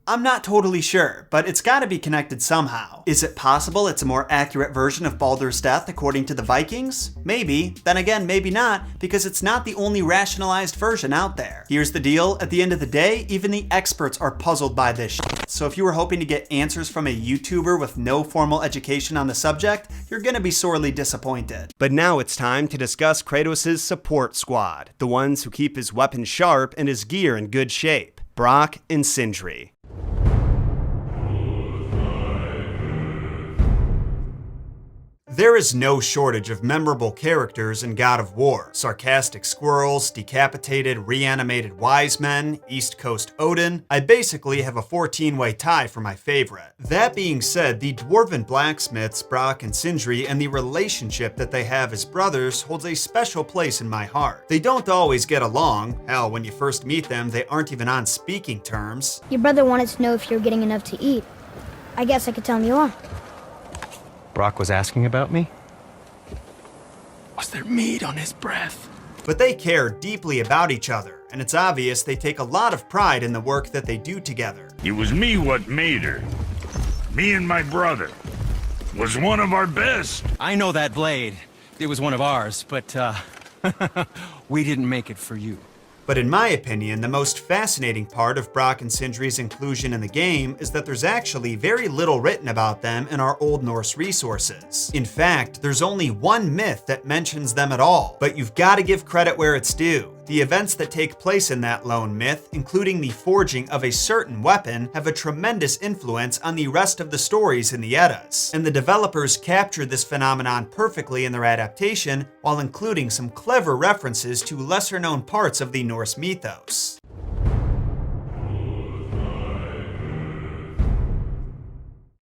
[SPEAKER 1] I'm not totally sure, but it's gotta be connected somehow. Is it possible it's a more accurate version of Baldur's death according to the Vikings? Maybe, then again maybe not, because it's not the only rationalized version out there. Here's the deal, at the end of the day, even the experts are puzzled by this shit. So if you were hoping to get answers from a YouTuber with no formal education on the subject, you're gonna be sorely disappointed.
[SPEAKER 5] But now it's time to discuss Kratos' support squad, the ones who keep his weapons sharp and his gear in good shape, Brok and Sindri.
[SPEAKER 1] There is no shortage of memorable characters in God of War. Sarcastic squirrels, decapitated, reanimated wise men, East Coast Odin. I basically have a 14-way tie for my favorite. That being said, the dwarven blacksmiths, Brok and Sindri, and the relationship that they have as brothers holds a special place in my heart. They don't always get along. Hell, when you first meet them, they aren't even on speaking terms.
[SPEAKER 6] Your brother wanted to know if you're getting enough to eat. I guess I could tell him you are.
[SPEAKER 7] Brok was asking about me? Was there meat on his breath?
[SPEAKER 1] But they care deeply about each other, and it's obvious they take a lot of pride in the work that they do together.
[SPEAKER 8] It was me what made her. Me and my brother. Was one of our best.
[SPEAKER 7] I know that blade. It was one of ours, but, we didn't make it for you.
[SPEAKER 1] But in my opinion, the most fascinating part of Brok and Sindri's inclusion in the game is that there's actually very little written about them in our Old Norse resources. In fact, there's only one myth that mentions them at all, but you've got to give credit where it's due. The events that take place in that lone myth, including the forging of a certain weapon, have a tremendous influence on the rest of the stories in the Eddas, and the developers captured this phenomenon perfectly in their adaptation, while including some clever references to lesser-known parts of the Norse mythos.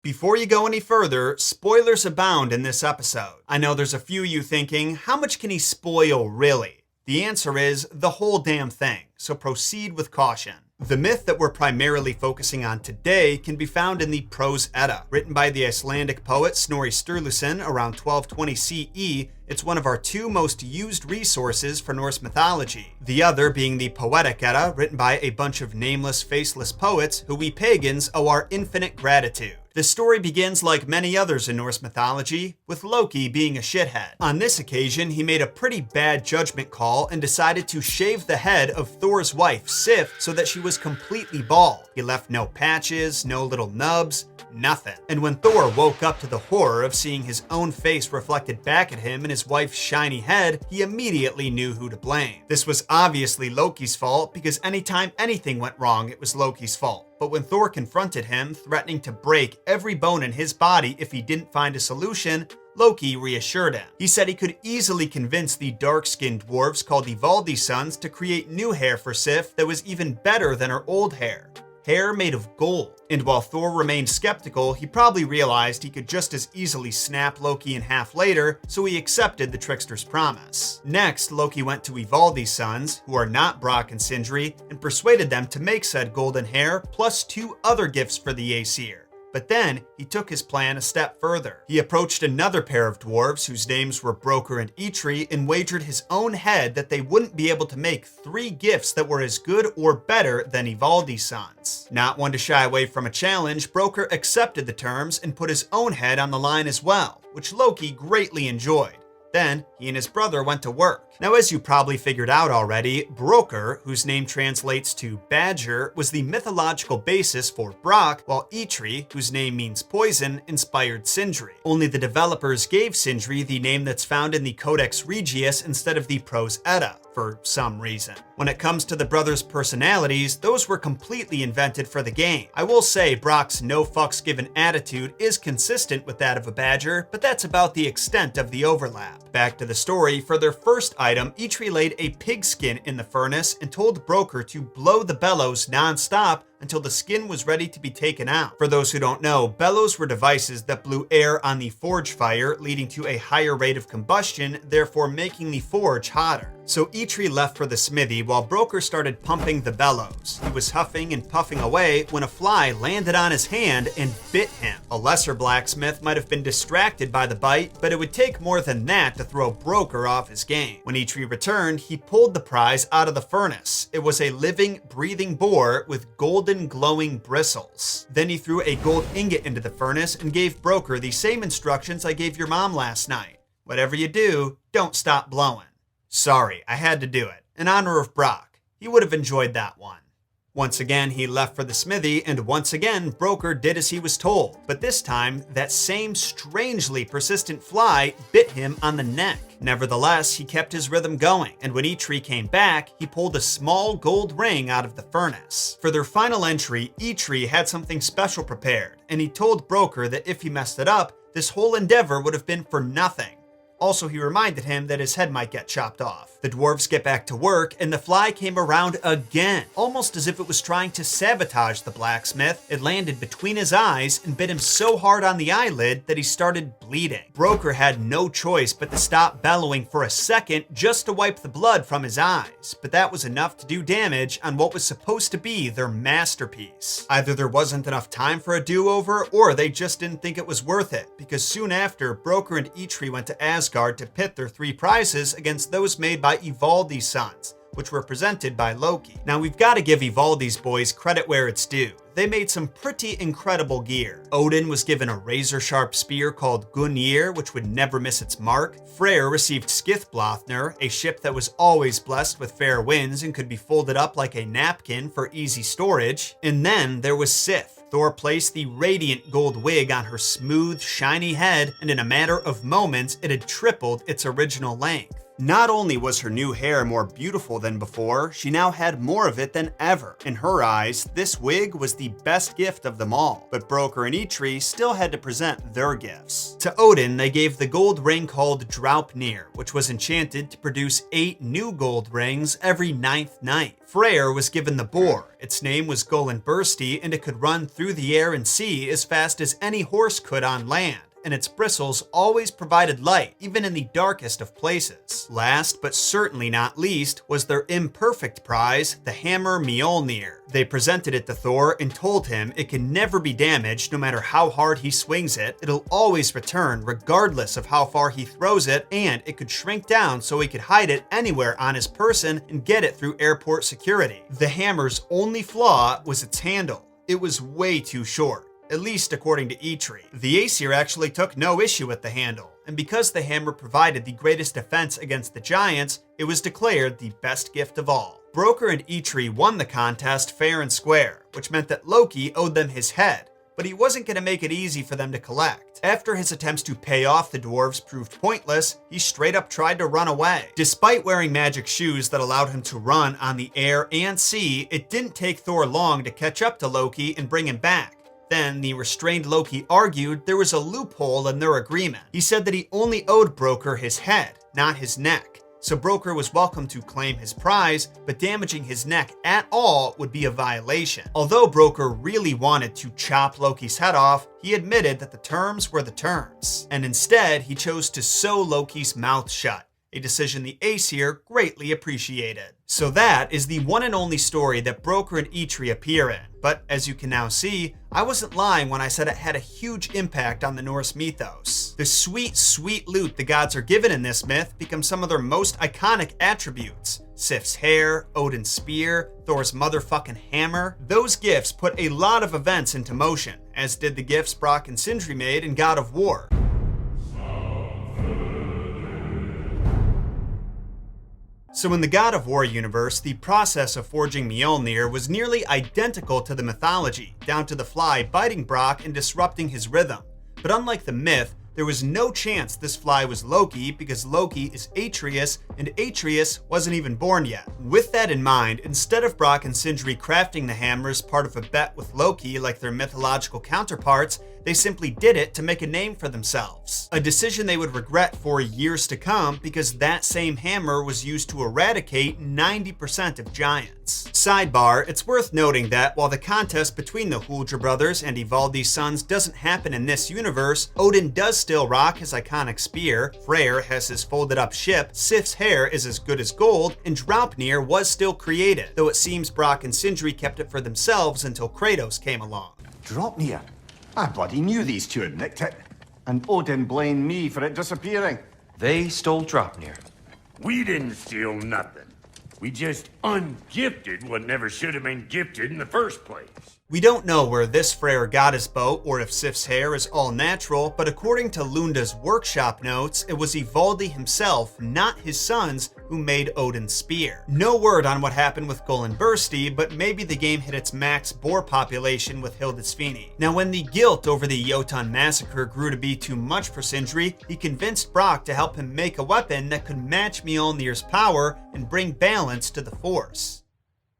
[SPEAKER 1] Before you go any further, spoilers abound in this episode. I know there's a few of you thinking, how much can he spoil really? The answer is the whole damn thing, so proceed with caution. The myth that we're primarily focusing on today can be found in the Prose Edda. Written by the Icelandic poet Snorri Sturluson around 1220 CE, it's one of our two most used resources for Norse mythology. The other being the Poetic Edda, written by a bunch of nameless, faceless poets who we pagans owe our infinite gratitude.
[SPEAKER 5] The story begins like many others in Norse mythology, with Loki being a shithead. On this occasion, he made a pretty bad judgment call and decided to shave the head of Thor's wife, Sif, so that she was completely bald. He left no patches, no little nubs, nothing. And when Thor woke up to the horror of seeing his own face reflected back at him in his wife's shiny head, he immediately knew who to blame. This was obviously Loki's fault, because anytime anything went wrong, it was Loki's fault. But when Thor confronted him, threatening to break every bone in his body if he didn't find a solution, Loki reassured him. He said he could easily convince the dark-skinned dwarves called Ivaldi sons to create new hair for Sif that was even better than her old hair. Hair made of gold. And while Thor remained skeptical, he probably realized he could just as easily snap Loki in half later, so he accepted the trickster's promise. Next, Loki went to Ivaldi's sons, who are not Brok and Sindri, and persuaded them to make said golden hair, plus 2 other gifts for the Aesir. But then, he took his plan a step further. He approached another pair of dwarves whose names were Broker and Eitri and wagered his own head that they wouldn't be able to make 3 gifts that were as good or better than Ivaldi's sons. Not one to shy away from a challenge, Broker accepted the terms and put his own head on the line as well, which Loki greatly enjoyed. Then, he and his brother went to work. Now, as you probably figured out already, Broker, whose name translates to badger, was the mythological basis for Brok, while Eitri, whose name means poison, inspired Sindri. Only the developers gave Sindri the name that's found in the Codex Regius instead of the Prose Edda, for some reason. When it comes to the brothers' personalities, those were completely invented for the game. I will say Brok's no fucks given attitude is consistent with that of a badger, but that's about the extent of the overlap. Back to the story, for their first item, Eitri laid a pigskin in the furnace and told Broker to blow the bellows non-stop until the skin was ready to be taken out. For those who don't know, bellows were devices that blew air on the forge fire, leading to a higher rate of combustion, therefore making the forge hotter. So Eitri left for the smithy while Broker started pumping the bellows. He was huffing and puffing away when a fly landed on his hand and bit him. A lesser blacksmith might have been distracted by the bite, but it would take more than that to throw Broker off his game. When Eitri returned, he pulled the prize out of the furnace. It was a living, breathing boar with golden glowing bristles. Then he threw a gold ingot into the furnace and gave Broker the same instructions I gave your mom last night. Whatever you do, don't stop blowing. Sorry, I had to do it. In honor of Brok. He would have enjoyed that one. Once again, he left for the smithy, and once again, Broker did as he was told. But this time, that same strangely persistent fly bit him on the neck. Nevertheless, he kept his rhythm going, and when Eitri came back, he pulled a small gold ring out of the furnace. For their final entry, Eitri had something special prepared, and he told Broker that if he messed it up, this whole endeavor would have been for nothing. Also, he reminded him that his head might get chopped off. The dwarves get back to work, and the fly came around again, almost as if it was trying to sabotage the blacksmith. It landed between his eyes and bit him so hard on the eyelid that he started bleeding. Broker had no choice but to stop bellowing for a second just to wipe the blood from his eyes, but that was enough to do damage on what was supposed to be their masterpiece. Either there wasn't enough time for a do-over, or they just didn't think it was worth it, because soon after, Broker and Eitri went to Asgard to pit their 3 prizes against those made by Ivaldi's sons, which were presented by Loki. Now, we've got to give Ivaldi's boys credit where it's due. They made some pretty incredible gear. Odin was given a razor-sharp spear called Gungnir, which would never miss its mark. Freyr received Skithblathnir, a ship that was always blessed with fair winds and could be folded up like a napkin for easy storage. And then there was Sif. Thor placed the radiant gold wig on her smooth, shiny head, and in a matter of moments, it had tripled its original length. Not only was her new hair more beautiful than before, she now had more of it than ever. In her eyes, this wig was the best gift of them all, but Broker and Eitri still had to present their gifts. To Odin, they gave the gold ring called Draupnir, which was enchanted to produce 8 new gold rings every 9th night. Freyr was given the boar. Its name was Golenbursty, and it could run through the air and sea as fast as any horse could on land, and its bristles always provided light, even in the darkest of places. Last, but certainly not least, was their imperfect prize, the hammer Mjolnir. They presented it to Thor and told him it can never be damaged no matter how hard he swings it. It'll always return regardless of how far he throws it, and it could shrink down so he could hide it anywhere on his person and get it through airport security. The hammer's only flaw was its handle. It was way too short. at least according to Eitri. The Aesir actually took no issue with the handle, and because the hammer provided the greatest defense against the giants, it was declared the best gift of all. Broker and Eitri won the contest fair and square, which meant that Loki owed them his head, but he wasn't going to make it easy for them to collect. After his attempts to pay off the dwarves proved pointless, he straight up tried to run away. Despite wearing magic shoes that allowed him to run on the air and sea, it didn't take Thor long to catch up to Loki and bring him back. Then, the restrained Loki argued there was a loophole in their agreement. He said that he only owed Broker his head, not his neck. So Broker was welcome to claim his prize, but damaging his neck at all would be a violation. Although Broker really wanted to chop Loki's head off, he admitted that the terms were the terms. And instead, he chose to sew Loki's mouth shut, a decision the Aesir greatly appreciated. So that is the one and only story that Broker and Eitri appear in. But as you can now see, I wasn't lying when I said it had a huge impact on the Norse mythos. The sweet, sweet loot the gods are given in this myth becomes some of their most iconic attributes. Sif's hair, Odin's spear, Thor's motherfucking hammer. Those gifts put a lot of events into motion, as did the gifts Brok and Sindri made in God of War. So in the God of War universe, the process of forging Mjolnir was nearly identical to the mythology, down to the fly biting Brok and disrupting his rhythm. But unlike the myth, there was no chance this fly was Loki because Loki is Atreus, and Atreus wasn't even born yet. With that in mind, instead of Brok and Sindri crafting the hammer as part of a bet with Loki like their mythological counterparts, they simply did it to make a name for themselves. A decision they would regret for years to come because that same hammer was used to eradicate 90% of giants. Sidebar, it's worth noting that while the contest between the Huldra brothers and Ivaldi's sons doesn't happen in this universe, Odin does still rock his iconic spear, Freyr has his folded up ship, Sif's hair is as good as gold, and Draupnir was still created, though it seems Brok and Sindri kept it for themselves until Kratos came along.
[SPEAKER 9] Draupnir? I bloody knew these two had nicked it. And Odin blamed me for it disappearing.
[SPEAKER 7] They stole Draupnir.
[SPEAKER 8] We didn't steal nothing. We just ungifted what never should have been gifted in the first place.
[SPEAKER 5] We don't know where this Freyr got his bow or if Sif's hair is all natural, but according to Lunda's workshop notes, it was Ivaldi himself, not his sons, who made Odin's spear. No word on what happened with Gullinbursti, but maybe the game hit its max boar population with Hildisvíni. Now when the guilt over the Jotun massacre grew to be too much for Sindri, he convinced Brok to help him make a weapon that could match Mjolnir's power and bring balance to the Force.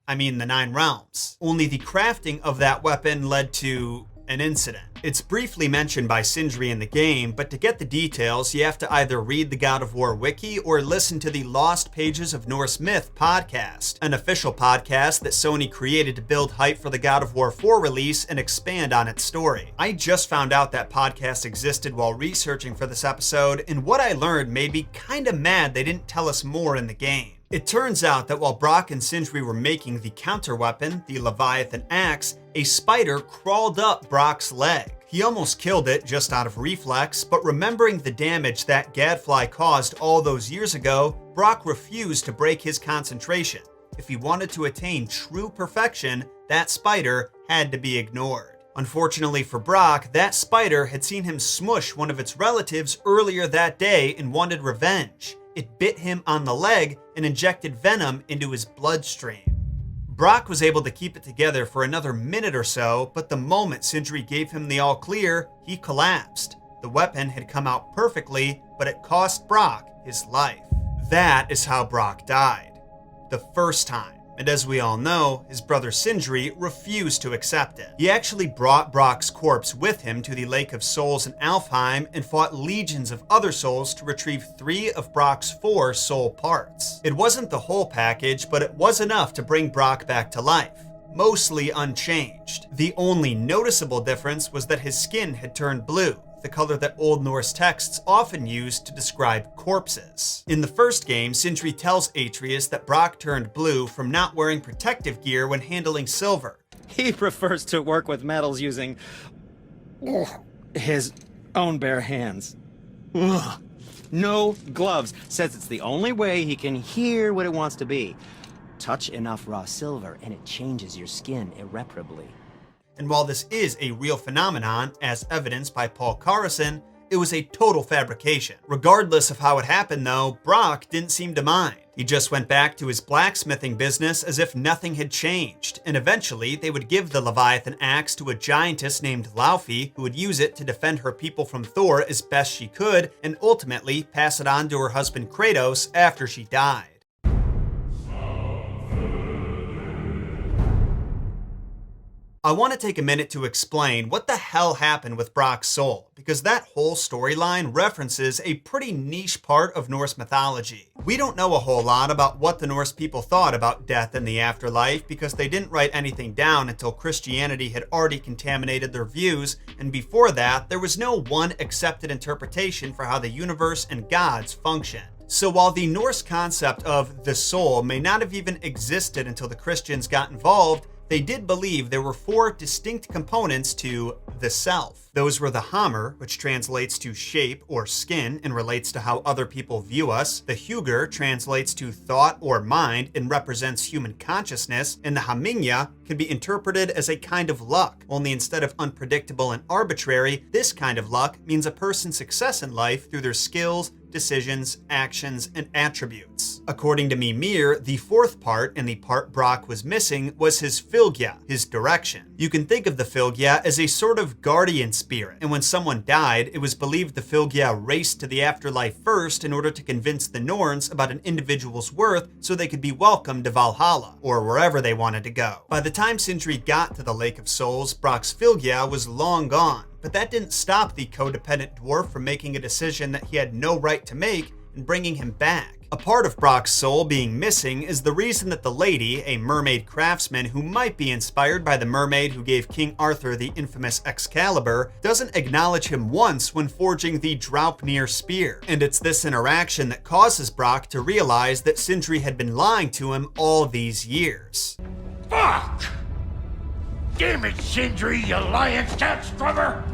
[SPEAKER 5] I mean the 9 realms. Only the crafting of that weapon led to an incident. It's briefly mentioned by Sindri in the game, but to get the details, you have to either read the God of War wiki or listen to the Lost Pages of Norse Myth podcast, an official podcast that Sony created to build hype for the God of War 4 release and expand on its story. I just found out that podcast existed while researching for this episode, and what I learned made me kinda mad they didn't tell us more in the game. It turns out that while Brok and Sindri were making the counter weapon, the Leviathan axe, a spider crawled up Brok's leg. He almost killed it just out of reflex, but remembering the damage that gadfly caused all those years ago, Brok refused to break his concentration. If he wanted to attain true perfection, that spider had to be ignored. Unfortunately for Brok, that spider had seen him smush one of its relatives earlier that day and wanted revenge. It bit him on the leg and injected venom into his bloodstream. Brok was able to keep it together for another minute or so, but the moment Sindri gave him the all clear, he collapsed. The weapon had come out perfectly, but it cost Brok his life. That is how Brok died. The first time. And as we all know, his brother Sindri refused to accept it. He actually brought Brok's corpse with him to the Lake of Souls in Alfheim and fought legions of other souls to retrieve 3 of Brok's 4 soul parts. It wasn't the whole package, but it was enough to bring Brok back to life, mostly unchanged. The only noticeable difference was that his skin had turned blue, the color that Old Norse texts often used to describe corpses. In the first game, Sindri tells Atreus that Brok turned blue from not wearing protective gear when handling silver.
[SPEAKER 10] He prefers to work with metals using his own bare hands. Ugh. No gloves. Says it's the only way he can hear what it wants to be. Touch enough raw silver and it changes your skin irreparably.
[SPEAKER 5] And while this is a real phenomenon, as evidenced by Paul Carson, it was a total fabrication. Regardless of how it happened though, Brok didn't seem to mind. He just went back to his blacksmithing business as if nothing had changed, and eventually they would give the Leviathan axe to a giantess named Laufey, who would use it to defend her people from Thor as best she could, and ultimately pass it on to her husband Kratos after she died. I want to take a minute to explain what the hell happened with Brok's soul, because that whole storyline references a pretty niche part of Norse mythology. We don't know a whole lot about what the Norse people thought about death and the afterlife, because they didn't write anything down until Christianity had already contaminated their views, and before that, there was no one accepted interpretation for how the universe and gods function. So while the Norse concept of the soul may not have even existed until the Christians got involved, they did believe there were 4 distinct components to the self. Those were the hamr, which translates to shape or skin and relates to how other people view us. The hugr translates to thought or mind and represents human consciousness. And the hamingja can be interpreted as a kind of luck, only instead of unpredictable and arbitrary, this kind of luck means a person's success in life through their skills, decisions, actions, and attributes. According to Mímir, the 4th part, and the part Brok was missing, was his fylgja, his direction. You can think of the fylgja as a sort of guardian spirit, and when someone died, it was believed the fylgja raced to the afterlife first in order to convince the Norns about an individual's worth so they could be welcomed to Valhalla, or wherever they wanted to go. By the time Sindri got to the Lake of Souls, Brok's fylgja was long gone. But that didn't stop the codependent dwarf from making a decision that he had no right to make and bringing him back. A part of Brok's soul being missing is the reason that the lady, a mermaid craftsman who might be inspired by the mermaid who gave King Arthur the infamous Excalibur, doesn't acknowledge him once when forging the Draupnir spear. And it's this interaction that causes Brok to realize that Sindri had been lying to him all these years.
[SPEAKER 8] Fuck! Damn it, Sindri, you lying cat scrubber!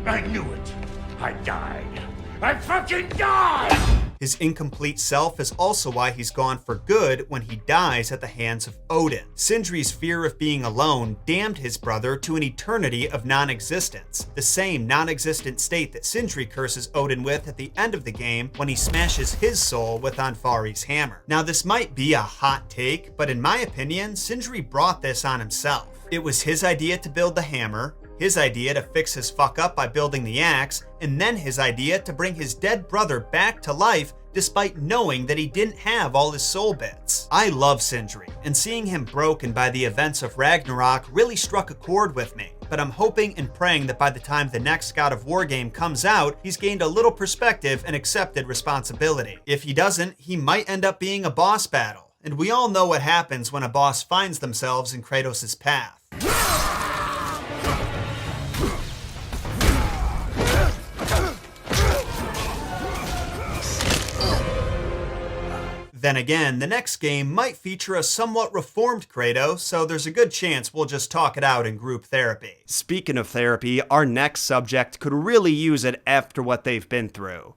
[SPEAKER 8] I knew it. I died. I fucking died!
[SPEAKER 5] His incomplete self is also why he's gone for good when he dies at the hands of Odin. Sindri's fear of being alone damned his brother to an eternity of non-existence, the same non-existent state that Sindri curses Odin with at the end of the game when he smashes his soul with Anfari's hammer. Now this might be a hot take, but in my opinion, Sindri brought this on himself. It was his idea to build the hammer, his idea to fix his fuck up by building the axe, and then his idea to bring his dead brother back to life despite knowing that he didn't have all his soul bits. I love Sindri, and seeing him broken by the events of Ragnarok really struck a chord with me. But I'm hoping and praying that by the time the next God of War game comes out, he's gained a little perspective and accepted responsibility. If he doesn't, he might end up being a boss battle. And we all know what happens when a boss finds themselves in Kratos' path. Then again, the next game might feature a somewhat reformed Kratos, so there's a good chance we'll just talk it out in group therapy.
[SPEAKER 1] Speaking of therapy, our next subject could really use it after what they've been through.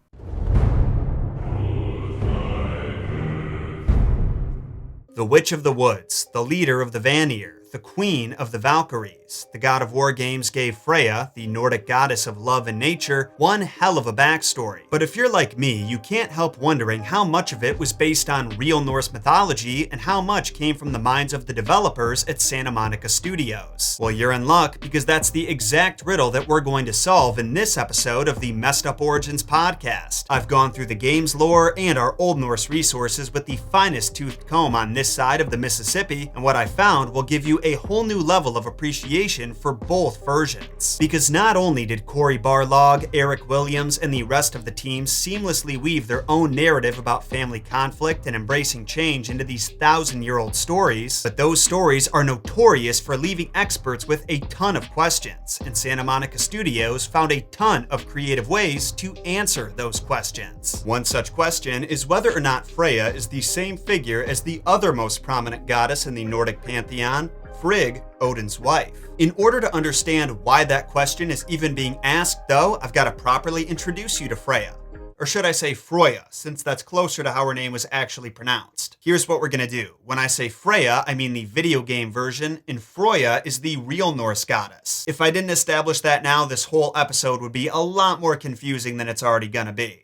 [SPEAKER 5] The Witch of the Woods, the leader of the Vanir, the queen of the Valkyries. The God of War games gave Freyja, the Nordic goddess of love and nature, one hell of a backstory. But if you're like me, you can't help wondering how much of it was based on real Norse mythology and how much came from the minds of the developers at Santa Monica Studios. Well, you're in luck, because that's the exact riddle that we're going to solve in this episode of the Messed Up Origins podcast. I've gone through the game's lore and our Old Norse resources with the finest toothed comb on this side of the Mississippi, and what I found will give you a whole new level of appreciation for both versions. Because not only did Cory Barlog, Eric Williams, and the rest of the team seamlessly weave their own narrative about family conflict and embracing change into these 1,000-year-old stories, but those stories are notorious for leaving experts with a ton of questions, and Santa Monica Studios found a ton of creative ways to answer those questions. One such question is whether or not Freyja is the same figure as the other most prominent goddess in the Nordic pantheon, Frigg, Odin's wife. In order to understand why that question is even being asked, though, I've got to properly introduce you to Freyja. or should I say Freyja, since that's closer to how her name was actually pronounced. Here's what we're gonna do. When I say Freyja, I mean the video game version, and Freyja is the real Norse goddess. If I didn't establish that now, this whole episode would be a lot more confusing than it's already gonna be.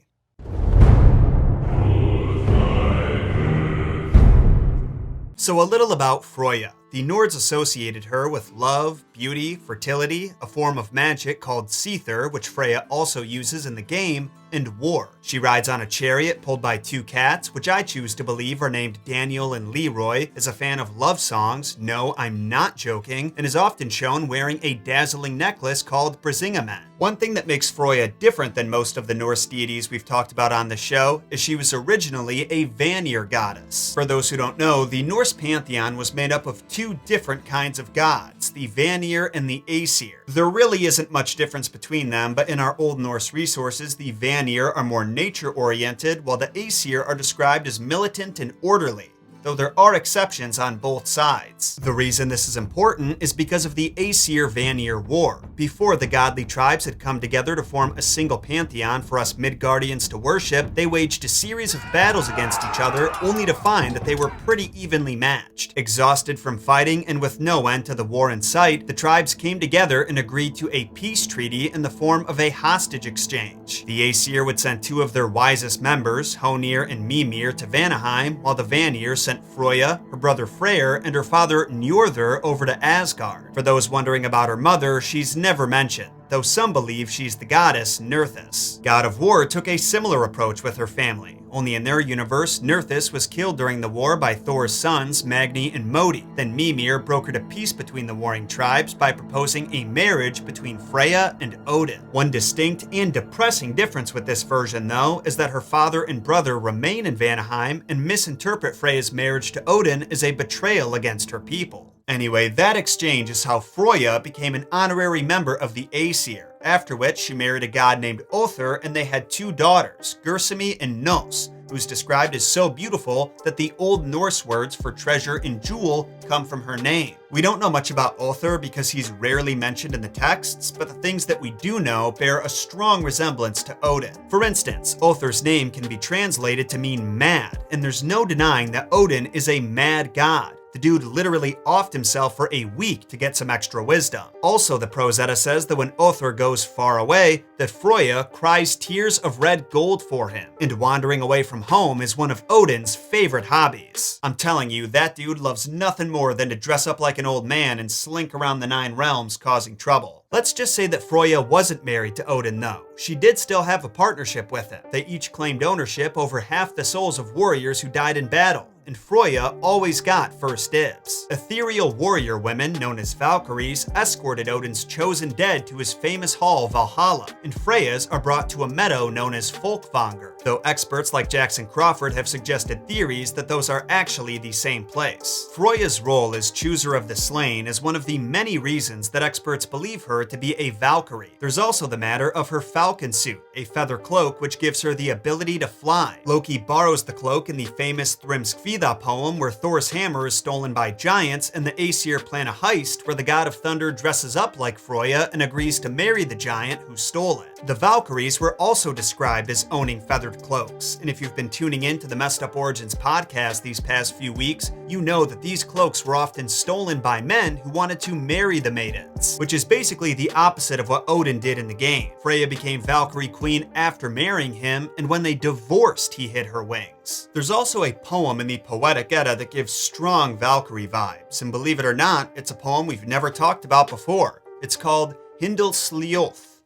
[SPEAKER 5] So a little about Freyja. The Nords associated her with love, beauty, fertility, a form of magic called Seether, which Freyja also uses in the game, and war. She rides on a chariot pulled by two cats, which I choose to believe are named Daniel and Leroy, is a fan of love songs, no, I'm not joking, and is often shown wearing a dazzling necklace called Brisingamen. One thing that makes Freyja different than most of the Norse deities we've talked about on the show is she was originally a Vanir goddess. For those who don't know, the Norse pantheon was made up of two different kinds of gods, the Vanir and the Aesir. There really isn't much difference between them, but in our Old Norse resources, the Vanir are more nature-oriented, while the Aesir are described as militant and orderly, though there are exceptions on both sides. The reason this is important is because of the Aesir-Vanir War. Before the godly tribes had come together to form a single pantheon for us Midgardians to worship, they waged a series of battles against each other, only to find that they were pretty evenly matched. Exhausted from fighting and with no end to the war in sight, the tribes came together and agreed to a peace treaty in the form of a hostage exchange. The Aesir would send two of their wisest members, Honir and Mímir, to Vanaheim, while the Vanir sent Freyja, her brother Freyr, and her father Njordr over to Asgard. For those wondering about her mother, she's never mentioned, though some believe she's the goddess Nerthus. God of War took a similar approach with her family, only in their universe, Nerthus was killed during the war by Thor's sons, Magni and Modi. Then Mímir brokered a peace between the warring tribes by proposing a marriage between Freyja and Odin. One distinct and depressing difference with this version, though, is that her father and brother remain in Vanaheim and misinterpret Freyja's marriage to Odin as a betrayal against her people. Anyway, that exchange is how Freyja became an honorary member of the Aesir, after which she married a god named Othar and they had two daughters, Gersemi and Nos, who's described as so beautiful that the Old Norse words for treasure and jewel come from her name. We don't know much about Othar because he's rarely mentioned in the texts, but the things that we do know bear a strong resemblance to Odin. For instance, Othar's name can be translated to mean mad, and there's no denying that Odin is a mad god. The dude literally offed himself for a week to get some extra wisdom. Also, the Prose Edda says that when Othar goes far away, that Freyja cries tears of red gold for him, and wandering away from home is one of Odin's favorite hobbies. I'm telling you, that dude loves nothing more than to dress up like an old man and slink around the 9 realms causing trouble. Let's just say that Freyja wasn't married to Odin though. She did still have a partnership with him. They each claimed ownership over half the souls of warriors who died in battle, and Freyja always got first dibs. Ethereal warrior women, known as Valkyries, escorted Odin's chosen dead to his famous hall Valhalla, and Freyjas are brought to a meadow known as Folkvanger, though experts like Jackson Crawford have suggested theories that those are actually the same place. Freyja's role as chooser of the slain is one of the many reasons that experts believe her to be a Valkyrie. There's also the matter of her falcon suit, a feather cloak which gives her the ability to fly. Loki borrows the cloak in the famous Thrymskvida poem where Thor's hammer is stolen by giants and the Aesir plan a heist where the god of thunder dresses up like Freyja and agrees to marry the giant who stole it. The Valkyries were also described as owning feathered cloaks, and if you've been tuning in to the Messed Up Origins podcast these past few weeks, you know that these cloaks were often stolen by men who wanted to marry the maidens, which is basically the opposite of what Odin did in the game. Freyja became Valkyrie Queen after marrying him, and when they divorced, he hid her wings. There's also a poem in the Poetic Edda that gives strong Valkyrie vibes, and believe it or not, it's a poem we've never talked about before. It's called Hyndluljóð,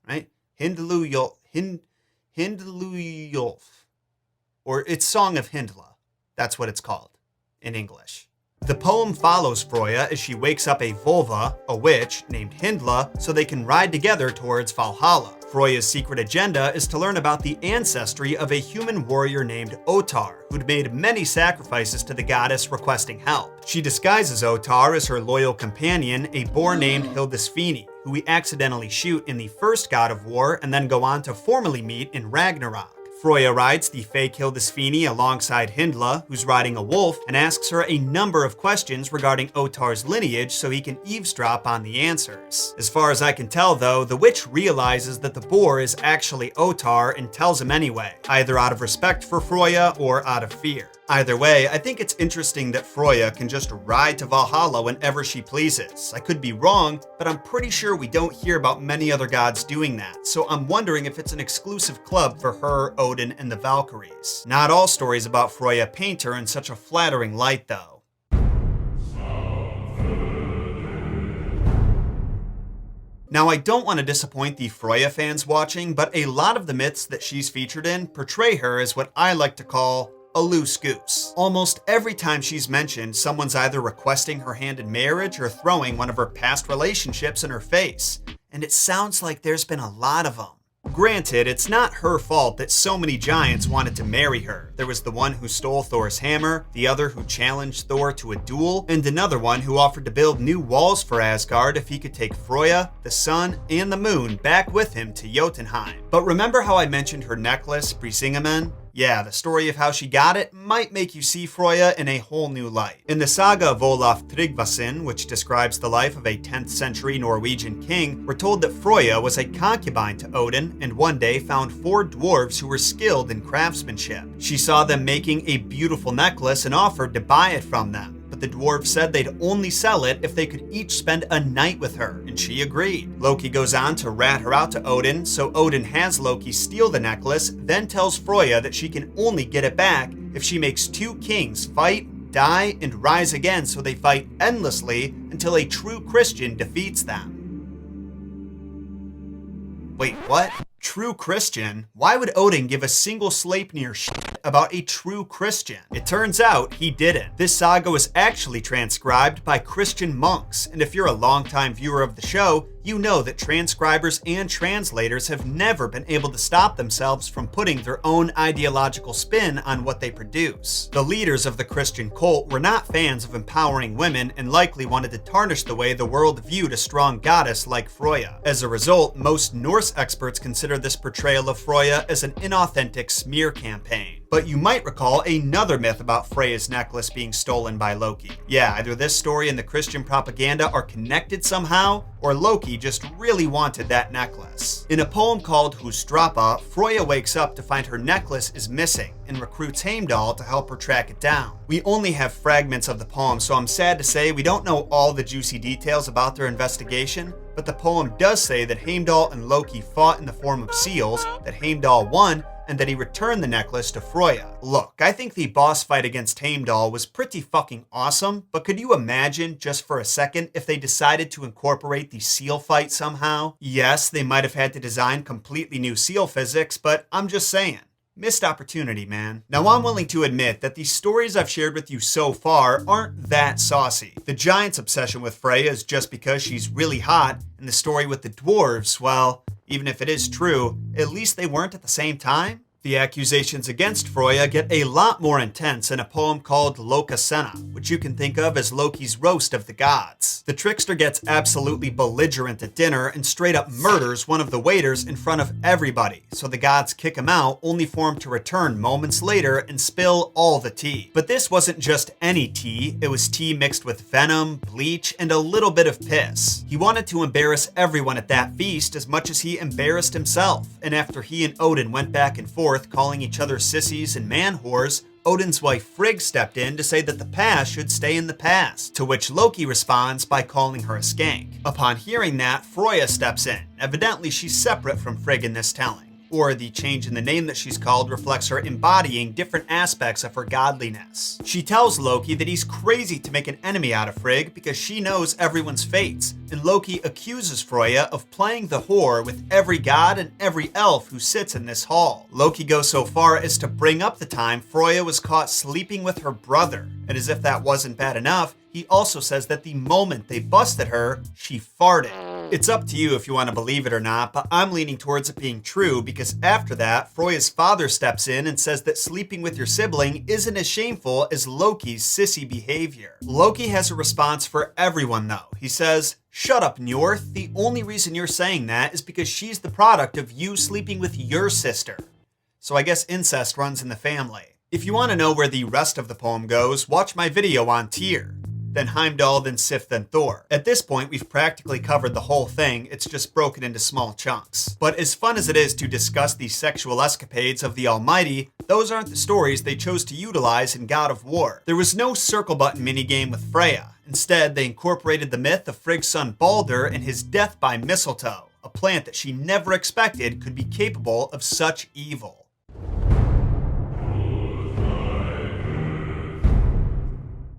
[SPEAKER 5] right? Hyndluljóð, or it's Song of Hyndla. That's what it's called in English. The poem follows Freyja as she wakes up a Volva, a witch, named Hyndla, so they can ride together towards Valhalla. Freyja's secret agenda is to learn about the ancestry of a human warrior named Ottar, who'd made many sacrifices to the goddess requesting help. She disguises Ottar as her loyal companion, a boar named Hildisvíni, who we accidentally shoot in the first God of War and then go on to formally meet in Ragnarök. Freyja rides the fake Hildisvíni alongside Hyndla, who's riding a wolf, and asks her a number of questions regarding Otar's lineage so he can eavesdrop on the answers. As far as I can tell though, the witch realizes that the boar is actually Otar and tells him anyway, either out of respect for Freyja or out of fear. Either way, I think it's interesting that Freyja can just ride to Valhalla whenever she pleases. I could be wrong, but I'm pretty sure we don't hear about many other gods doing that, so I'm wondering if it's an exclusive club for her, Odin, and the Valkyries. Not all stories about Freyja paint her in such a flattering light though. Now, I don't want to disappoint the Freyja fans watching, but a lot of the myths that she's featured in portray her as what I like to call a loose goose. Almost every time she's mentioned, someone's either requesting her hand in marriage or throwing one of her past relationships in her face. And it sounds like there's been a lot of them. Granted, it's not her fault that so many giants wanted to marry her. There was the one who stole Thor's hammer, the other who challenged Thor to a duel, and another one who offered to build new walls for Asgard if he could take Freyja, the sun, and the moon back with him to Jotunheim. But remember how I mentioned her necklace, Brisingamen? Yeah, the story of how she got it might make you see Freyja in a whole new light. In the saga of Olaf Tryggvason, which describes the life of a 10th century Norwegian king, we're told that Freyja was a concubine to Odin and one day found 4 dwarves who were skilled in craftsmanship. She saw them making a beautiful necklace and offered to buy it from them. But the dwarves said they'd only sell it if they could each spend a night with her, and she agreed. Loki goes on to rat her out to Odin, so Odin has Loki steal the necklace, then tells Freyja that she can only get it back if she makes 2 kings fight, die, and rise again, so they fight endlessly until a true Christian defeats them. Wait, what? True Christian? Why would Odin give a single Sleipnir shit about a true Christian? It turns out he didn't. This saga was actually transcribed by Christian monks, and if you're a longtime viewer of the show, you know that transcribers and translators have never been able to stop themselves from putting their own ideological spin on what they produce. The leaders of the Christian cult were not fans of empowering women and likely wanted to tarnish the way the world viewed a strong goddess like Freyja. As a result, most Norse experts consider this portrayal of Freyja as an inauthentic smear campaign. But you might recall another myth about Freyja's necklace being stolen by Loki. Yeah, either this story and the Christian propaganda are connected somehow, or Loki just really wanted that necklace. In a poem called Huldra, Freyja wakes up to find her necklace is missing and recruits Heimdall to help her track it down. We only have fragments of the poem, so I'm sad to say we don't know all the juicy details about their investigation, but the poem does say that Heimdall and Loki fought in the form of seals, that Heimdall won, and that he returned the necklace to Freyja. Look, I think the boss fight against Heimdall was pretty fucking awesome, but could you imagine, just for a second, if they decided to incorporate the seal fight somehow? Yes, they might have had to design completely new seal physics, but I'm just saying. Missed opportunity, man. Now, I'm willing to admit that the stories I've shared with you so far aren't that saucy. The giant's obsession with Freyja is just because she's really hot, and the story with the dwarves, well, even if it is true, at least they weren't at the same time. The accusations against Freyja get a lot more intense in a poem called Lokasenna, which you can think of as Loki's roast of the gods. The trickster gets absolutely belligerent at dinner and straight up murders one of the waiters in front of everybody, so the gods kick him out, only for him to return moments later and spill all the tea. But this wasn't just any tea, it was tea mixed with venom, bleach, and a little bit of piss. He wanted to embarrass everyone at that feast as much as he embarrassed himself, and after he and Odin went back and forth, calling each other sissies and man whores, Odin's wife Frigg stepped in to say that the past should stay in the past, to which Loki responds by calling her a skank. Upon hearing that, Freyja steps in. Evidently, she's separate from Frigg in this telling. Or the change in the name that she's called reflects her embodying different aspects of her godliness. She tells Loki that he's crazy to make an enemy out of Frigg because she knows everyone's fates, and Loki accuses Freyja of playing the whore with every god and every elf who sits in this hall. Loki goes so far as to bring up the time Freyja was caught sleeping with her brother, and as if that wasn't bad enough, he also says that the moment they busted her, she farted. It's up to you if you want to believe it or not, but I'm leaning towards it being true because after that, Freyja's father steps in and says that sleeping with your sibling isn't as shameful as Loki's sissy behavior. Loki has a response for everyone though. He says, "Shut up, Njord. The only reason you're saying that is because she's the product of you sleeping with your sister." so I guess incest runs in the family. If you want to know where the rest of the poem goes, watch my video on Tyr, then Heimdall, then Sif, then Thor. At this point, we've practically covered the whole thing, it's just broken into small chunks. But as fun as it is to discuss the sexual escapades of the Almighty, those aren't the stories they chose to utilize in God of War. There was no circle button minigame with Freyja. Instead, they incorporated the myth of Frigg's son Baldur and his death by mistletoe, a plant that she never expected could be capable of such evil.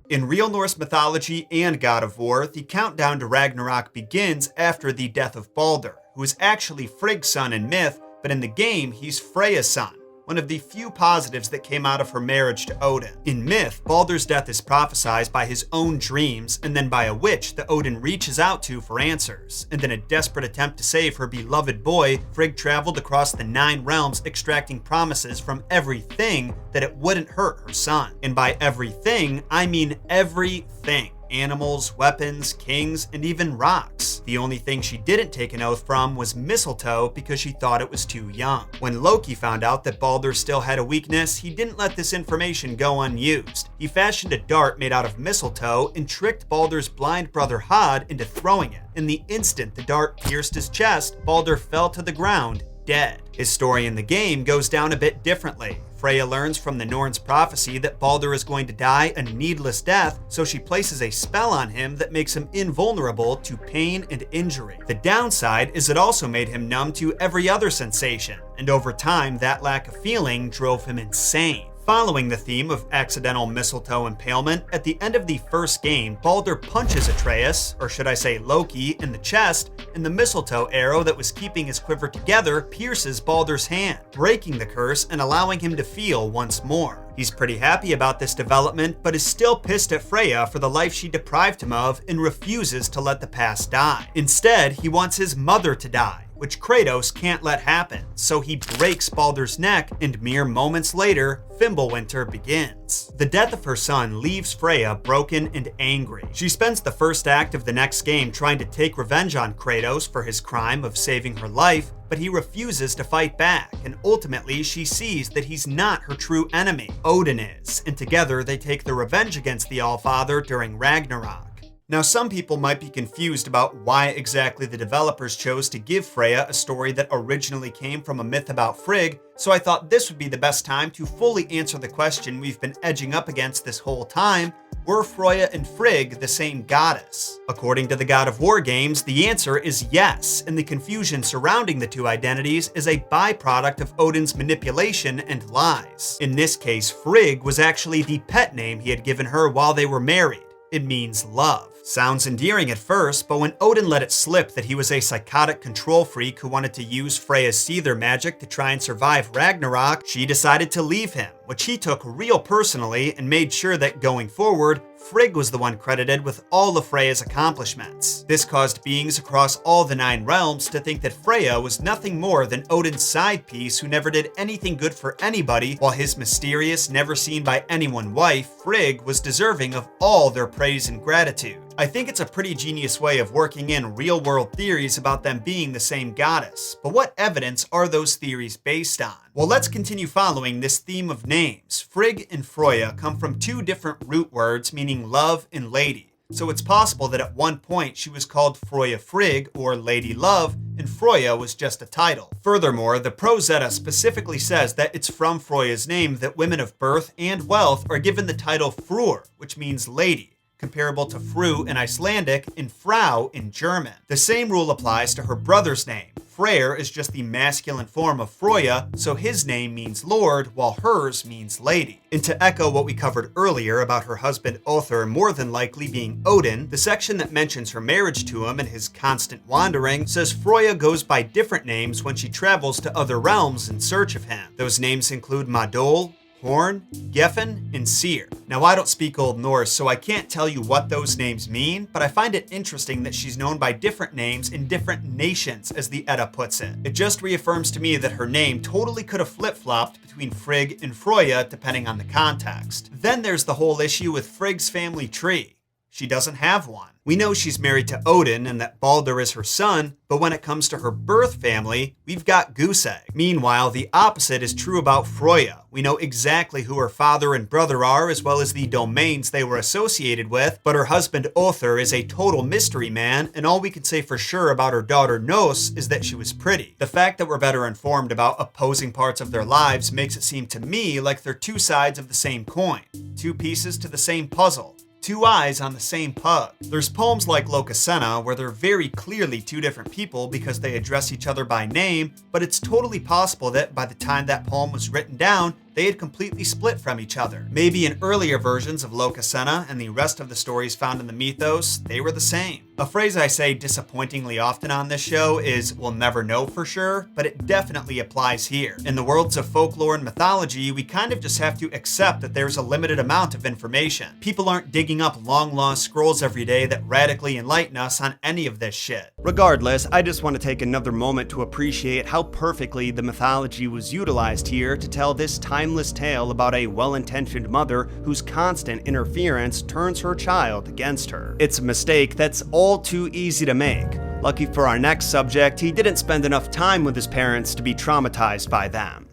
[SPEAKER 5] In real Norse mythology and God of War, the countdown to Ragnarok begins after the death of Baldur, who is actually Frigg's son in myth, but in the game, he's Freyja's son, one of the few positives that came out of her marriage to Odin. In myth, Baldur's death is prophesied by his own dreams, and then by a witch that Odin reaches out to for answers. And in a desperate attempt to save her beloved boy, Frigg traveled across the 9 realms extracting promises from everything that it wouldn't hurt her son. And by everything, I mean everything. Animals, weapons, kings, and even rocks. The only thing she didn't take an oath from was mistletoe because she thought it was too young. When Loki found out that Baldur still had a weakness, he didn't let this information go unused. He fashioned a dart made out of mistletoe and tricked Baldur's blind brother Hod into throwing it. In the instant the dart pierced his chest, Baldur fell to the ground, dead. His story in the game goes down a bit differently. Freyja learns from the Norns' prophecy that Baldur is going to die a needless death, so she places a spell on him that makes him invulnerable to pain and injury. The downside is it also made him numb to every other sensation, and over time that lack of feeling drove him insane. Following the theme of accidental mistletoe impalement, at the end of the first game, Baldur punches Atreus, or should I say Loki, in the chest, and the mistletoe arrow that was keeping his quiver together pierces Baldur's hand, breaking the curse and allowing him to feel once more. He's pretty happy about this development, but is still pissed at Freyja for the life she deprived him of and refuses to let the past die. Instead, he wants his mother to die, which Kratos can't let happen, so he breaks Baldur's neck, and mere moments later, Fimbulwinter begins. The death of her son leaves Freyja broken and angry. She spends the first act of the next game trying to take revenge on Kratos for his crime of saving her life, but he refuses to fight back, and ultimately she sees that he's not her true enemy. Odin is, and together they take their revenge against the Allfather during Ragnarok. Now, some people might be confused about why exactly the developers chose to give Freyja a story that originally came from a myth about Frigg, so I thought this would be the best time to fully answer the question we've been edging up against this whole time: were Freyja and Frigg the same goddess? According to the God of War games, the answer is yes, and the confusion surrounding the two identities is a byproduct of Odin's manipulation and lies. In this case, Frigg was actually the pet name he had given her while they were married. It means love. Sounds endearing at first, but when Odin let it slip that he was a psychotic control freak who wanted to use Freyja's Seether magic to try and survive Ragnarok, she decided to leave him, which he took real personally and made sure that going forward, Frigg was the one credited with all of Freyja's accomplishments. This caused beings across all the 9 realms to think that Freyja was nothing more than Odin's side piece who never did anything good for anybody, while his mysterious, never seen by anyone wife, Frigg, was deserving of all their praise and gratitude. I think it's a pretty genius way of working in real-world theories about them being the same goddess, but what evidence are those theories based on? Well, let's continue following this theme of names. Frigg and Freyja come from 2 different root words meaning love and lady, so it's possible that at one point she was called Freyja Frigg, or Lady Love, and Freyja was just a title. Furthermore, the Prozetta specifically says that it's from Freyja's name that women of birth and wealth are given the title Frur, which means lady, comparable to Fru in Icelandic and Frau in German. The same rule applies to her brother's name. Freyr is just the masculine form of Freyja, so his name means lord, while hers means lady. And to echo what we covered earlier about her husband Othar more than likely being Odin, the section that mentions her marriage to him and his constant wandering says Freyja goes by different names when she travels to other realms in search of him. Those names include Madol, Horn, Geffen, and Seer. Now, I don't speak Old Norse, so I can't tell you what those names mean, but I find it interesting that she's known by different names in different nations, as the Edda puts it. It just reaffirms to me that her name totally could have flip-flopped between Frigg and Freyja, depending on the context. Then there's the whole issue with Frigg's family tree. she doesn't have one. We know she's married to Odin and that Baldur is her son, but when it comes to her birth family, we've got goose egg. Meanwhile, the opposite is true about Freyja. We know exactly who her father and brother are, as well as the domains they were associated with, but her husband Othar is a total mystery man, and all we can say for sure about her daughter Nos is that she was pretty. The fact that we're better informed about opposing parts of their lives makes it seem to me like they're two sides of the same coin, two pieces to the same puzzle. Two eyes on the same pug. There's poems like Lokasenna where they're very clearly two different people because they address each other by name, but it's totally possible that by the time that poem was written down, they had completely split from each other. Maybe in earlier versions of Lokasenna and the rest of the stories found in the mythos, they were the same. A phrase I say disappointingly often on this show is, we'll never know for sure, but it definitely applies here. In the worlds of folklore and mythology, we kind of just have to accept that there's a limited amount of information. People aren't digging up long lost scrolls every day that radically enlighten us on any of this shit.
[SPEAKER 1] Regardless, I just want to take another moment to appreciate how perfectly the mythology was utilized here to tell this timeless tale about a well-intentioned mother whose constant interference turns her child against her. It's a mistake that's all too easy to make. Lucky for our next subject, he didn't spend enough time with his parents to be traumatized by them.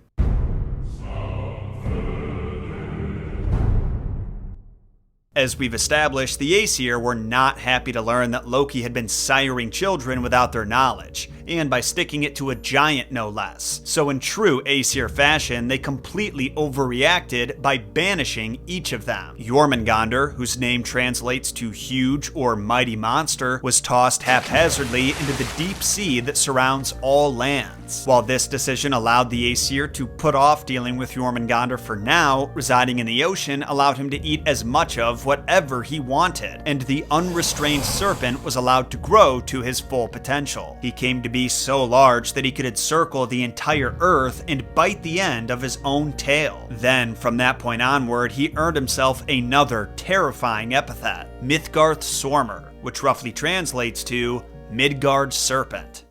[SPEAKER 1] As we've established, the Aesir were not happy to learn that Loki had been siring children without their knowledge, and by sticking it to a giant no less. So in true Aesir fashion, they completely overreacted by banishing each of them. Jörmungandr, whose name translates to huge or mighty monster, was tossed haphazardly into the deep sea that surrounds all lands. While this decision allowed the Aesir to put off dealing with Jörmungandr for now, residing in the ocean allowed him to eat as much of whatever he wanted, and the unrestrained serpent was allowed to grow to his full potential. He came to be so large that he could encircle the entire earth and bite the end of his own tail. Then, from that point onward, he earned himself another terrifying epithet, Midgard Sormr, which roughly translates to Midgard Serpent.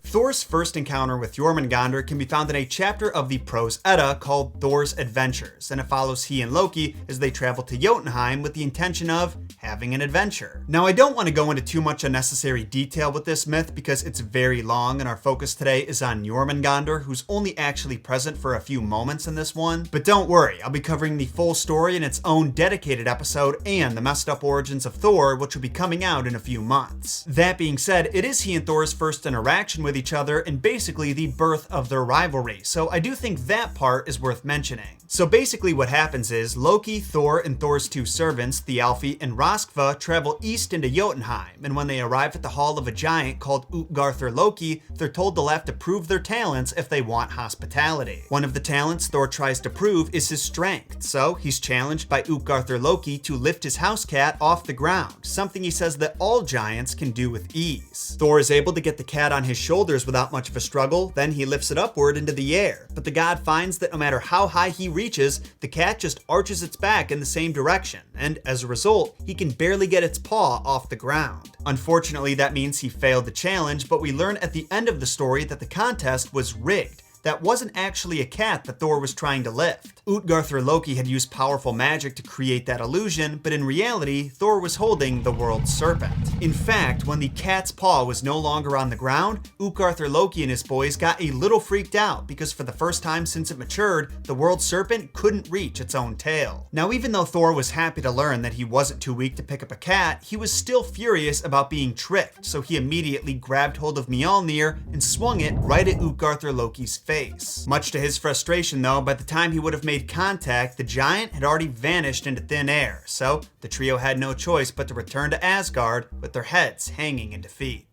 [SPEAKER 1] Thor's first encounter with Jörmungandr can be found in a chapter of the Prose Edda called Thor's Adventures, and it follows he and Loki as they travel to Jotunheim with the intention of having an adventure. Now, I don't want to go into too much unnecessary detail with this myth because it's very long and our focus today is on Jörmungandr, who's only actually present for a few moments in this one. But don't worry, I'll be covering the full story in its own dedicated episode and the messed up origins of Thor, which will be coming out in a few months. That being said, it is he and Thor's first interaction with each other and basically the birth of their rivalry, so I do think that part is worth mentioning. So basically what happens is Loki, Thor, and Thor's two servants, Thialfi and Röskva, travel east into Jotunheim, and when they arrive at the hall of a giant called Utgarthur Loki, they're told they'll have to prove their talents if they want hospitality. One of the talents Thor tries to prove is his strength, so he's challenged by Utgarthur Loki to lift his house cat off the ground, something he says that all giants can do with ease. Thor is able to get the cat on his shoulders without much of a struggle, then he lifts it upward into the air, but the god finds that no matter how high he reaches, the cat just arches its back in the same direction, and as a result, he can barely get its paw off the ground. Unfortunately, that means he failed the challenge, but we learn at the end of the story that the contest was rigged. That wasn't actually a cat that Thor was trying to lift. Utgarthur Loki had used powerful magic to create that illusion, but in reality, Thor was holding the world's serpent. In fact, when the cat's paw was no longer on the ground, Utgarthur Loki and his boys got a little freaked out because for the first time since it matured, the world's serpent couldn't reach its own tail. Now, even though Thor was happy to learn that he wasn't too weak to pick up a cat, he was still furious about being tricked, so he immediately grabbed hold of Mjolnir and swung it right at Utgarthur Loki's face. Much to his frustration though, by the time he would have made contact, the giant had already vanished into thin air, so the trio had no choice but to return to Asgard with their heads hanging in defeat.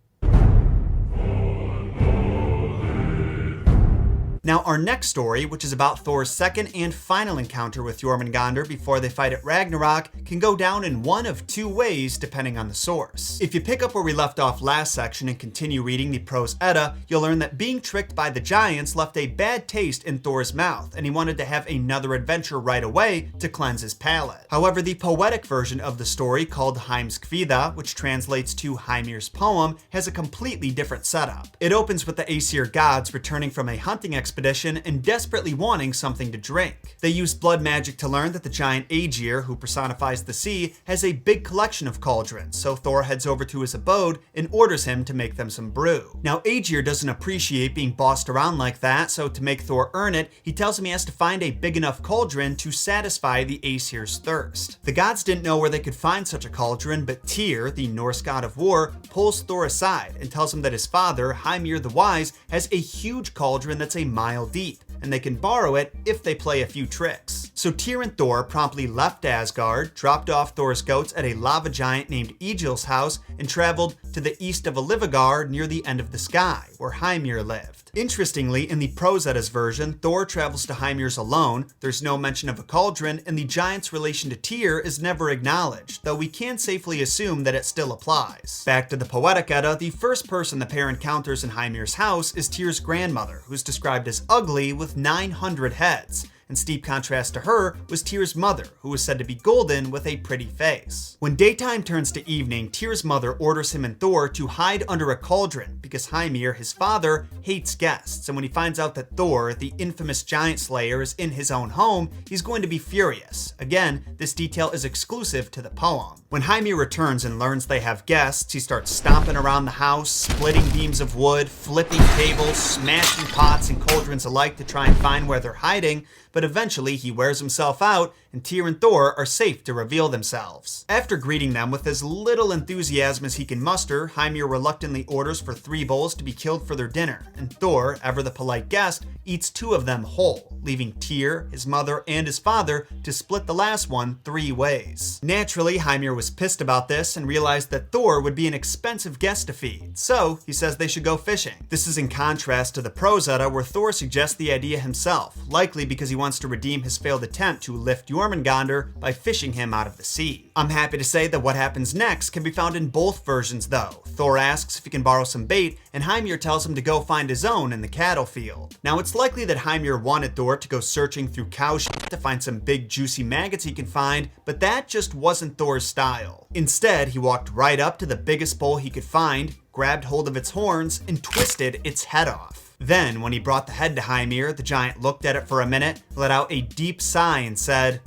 [SPEAKER 1] Now, our next story, which is about Thor's second and final encounter with Jörmungandr before they fight at Ragnarök, can go down in one of two ways depending on the source. If you pick up where we left off last section and continue reading the Prose Edda, you'll learn that being tricked by the giants left a bad taste in Thor's mouth, and he wanted to have another adventure right away to cleanse his palate. However, the poetic version of the story, called Heimskvida, which translates to Hymir's poem, has a completely different setup. It opens with the Aesir gods returning from a hunting expedition
[SPEAKER 5] expedition and desperately wanting something to drink. They use blood magic to learn that the giant Aegir, who personifies the sea, has a big collection of cauldrons, so Thor heads over to his abode and orders him to make them some brew. Now Aegir doesn't appreciate being bossed around like that, so to make Thor earn it, he tells him he has to find a big enough cauldron to satisfy the Aesir's thirst. The gods didn't know where they could find such a cauldron, but Tyr, the Norse god of war, pulls Thor aside and tells him that his father, Mímir the Wise, has a huge cauldron that's a mile deep, and they can borrow it if they play a few tricks. So Tyr and Thor promptly left Asgard, dropped off Thor's goats at a lava giant named Egil's house, and traveled to the east of Olivigar near the end of the sky, where Mímir lived. Interestingly, in the Prose Edda's version, Thor travels to Hymir's alone, there's no mention of a cauldron, and the giant's relation to Tyr is never acknowledged, though we can safely assume that it still applies. Back to the Poetic Edda, the first person the pair encounters in Hymir's house is Tyr's grandmother, who's described as ugly with 900 heads. In steep contrast to her was Tyr's mother, who was said to be golden with a pretty face. When daytime turns to evening, Tyr's mother orders him and Thor to hide under a cauldron because Mímir, his father, hates guests, and when he finds out that Thor, the infamous giant slayer, is in his own home, he's going to be furious. Again, this detail is exclusive to the poem. When Mímir returns and learns they have guests, he starts stomping around the house, splitting beams of wood, flipping tables, smashing pots and cauldrons alike to try and find where they're hiding, but eventually he wears himself out, and Tyr and Thor are safe to reveal themselves. After greeting them with as little enthusiasm as he can muster, Mímir reluctantly orders for 3 bulls to be killed for their dinner, and Thor, ever the polite guest, eats 2 of them whole, leaving Tyr, his mother, and his father to split the last one 3 ways. Naturally, Mímir was pissed about this and realized that Thor would be an expensive guest to feed, so he says they should go fishing. This is in contrast to the Prose Edda, where Thor suggests the idea himself, likely because he wants to redeem his failed attempt to lift Jörmungandr by fishing him out of the sea. I'm happy to say that what happens next can be found in both versions though. Thor asks if he can borrow some bait, and Mímir tells him to go find his own in the cattle field. Now it's likely that Mímir wanted Thor to go searching through cow shit to find some big juicy maggots he can find, but that just wasn't Thor's style. Instead, he walked right up to the biggest bull he could find, grabbed hold of its horns, and twisted its head off. Then, when he brought the head to Mímir, the giant looked at it for a minute, let out a deep sigh, and said,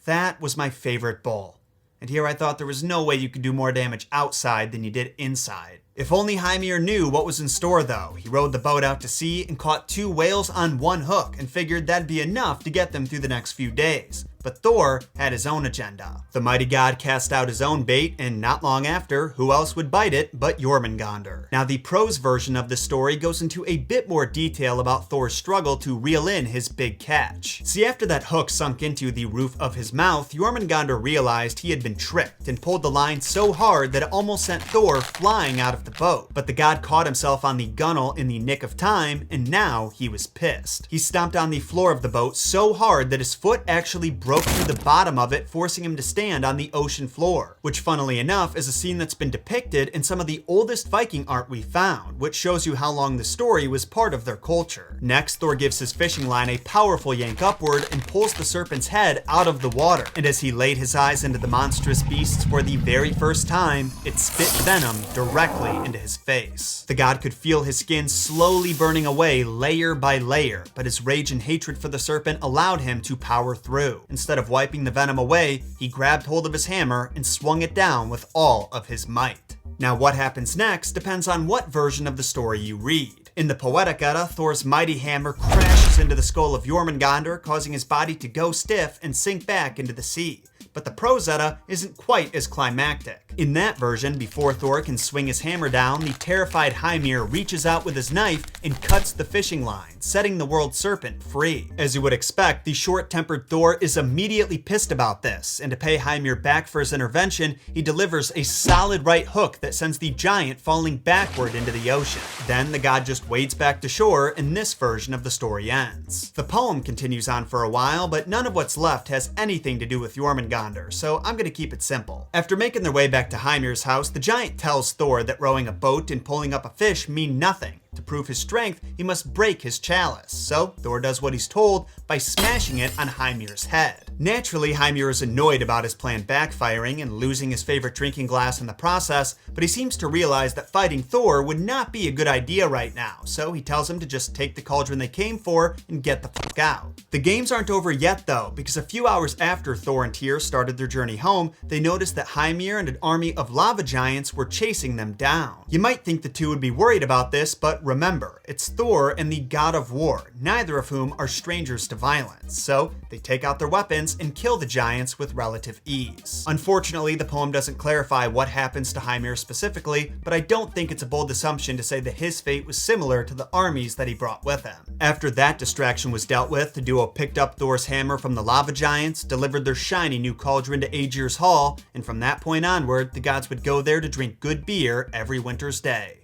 [SPEAKER 5] "That was my favorite bull. And here I thought there was no way you could do more damage outside than you did inside." If only Mímir knew what was in store though. He rowed the boat out to sea and caught 2 whales on 1 hook and figured that'd be enough to get them through the next few days. But Thor had his own agenda. The mighty god cast out his own bait, and not long after, who else would bite it but Jörmungandr. Now the prose version of the story goes into a bit more detail about Thor's struggle to reel in his big catch. See, after that hook sunk into the roof of his mouth, Jörmungandr realized he had been tricked and pulled the line so hard that it almost sent Thor flying out of the boat. But the god caught himself on the gunwale in the nick of time, and now he was pissed. He stomped on the floor of the boat so hard that his foot actually broke through the bottom of it, forcing him to stand on the ocean floor, which funnily enough is a scene that's been depicted in some of the oldest Viking art we found, which shows you how long the story was part of their culture. Next, Thor gives his fishing line a powerful yank upward and pulls the serpent's head out of the water, and as he laid his eyes into the monstrous beasts for the very first time, it spit venom directly into his face. The god could feel his skin slowly burning away layer by layer, but his rage and hatred for the serpent allowed him to power through. Instead of wiping the venom away, he grabbed hold of his hammer and swung it down with all of his might. Now what happens next depends on what version of the story you read. In the Poetic Edda, Thor's mighty hammer crashes into the skull of Jörmungandr, causing his body to go stiff and sink back into the sea. But the Prose Edda isn't quite as climactic. In that version, before Thor can swing his hammer down, the terrified Mímir reaches out with his knife and cuts the fishing line, setting the world serpent free. As you would expect, the short-tempered Thor is immediately pissed about this, and to pay Mímir back for his intervention, he delivers a solid right hook that sends the giant falling backward into the ocean. Then the god just wades back to shore, and this version of the story ends. The poem continues on for a while, but none of what's left has anything to do with Jörmungandr, so I'm gonna keep it simple. After making their way back to Hymir's house, the giant tells Thor that rowing a boat and pulling up a fish mean nothing. To prove his strength, he must break his chalice. So Thor does what he's told, by smashing it on Hymir's head. Naturally, Hymir is annoyed about his plan backfiring and losing his favorite drinking glass in the process, but he seems to realize that fighting Thor would not be a good idea right now, so he tells him to just take the cauldron they came for and get the fuck out. The games aren't over yet though, because a few hours after Thor and Tyr started their journey home, they noticed that Hymir and an army of lava giants were chasing them down. You might think the two would be worried about this, but remember, it's Thor and the god of war, neither of whom are strangers to violence, so they take out their weapons and kill the giants with relative ease. Unfortunately, the poem doesn't clarify what happens to Hymir specifically, but I don't think it's a bold assumption to say that his fate was similar to the armies that he brought with him. After that distraction was dealt with, the duo picked up Thor's hammer from the lava giants, delivered their shiny new cauldron to Aegir's Hall, and from that point onward, the gods would go there to drink good beer every winter's day.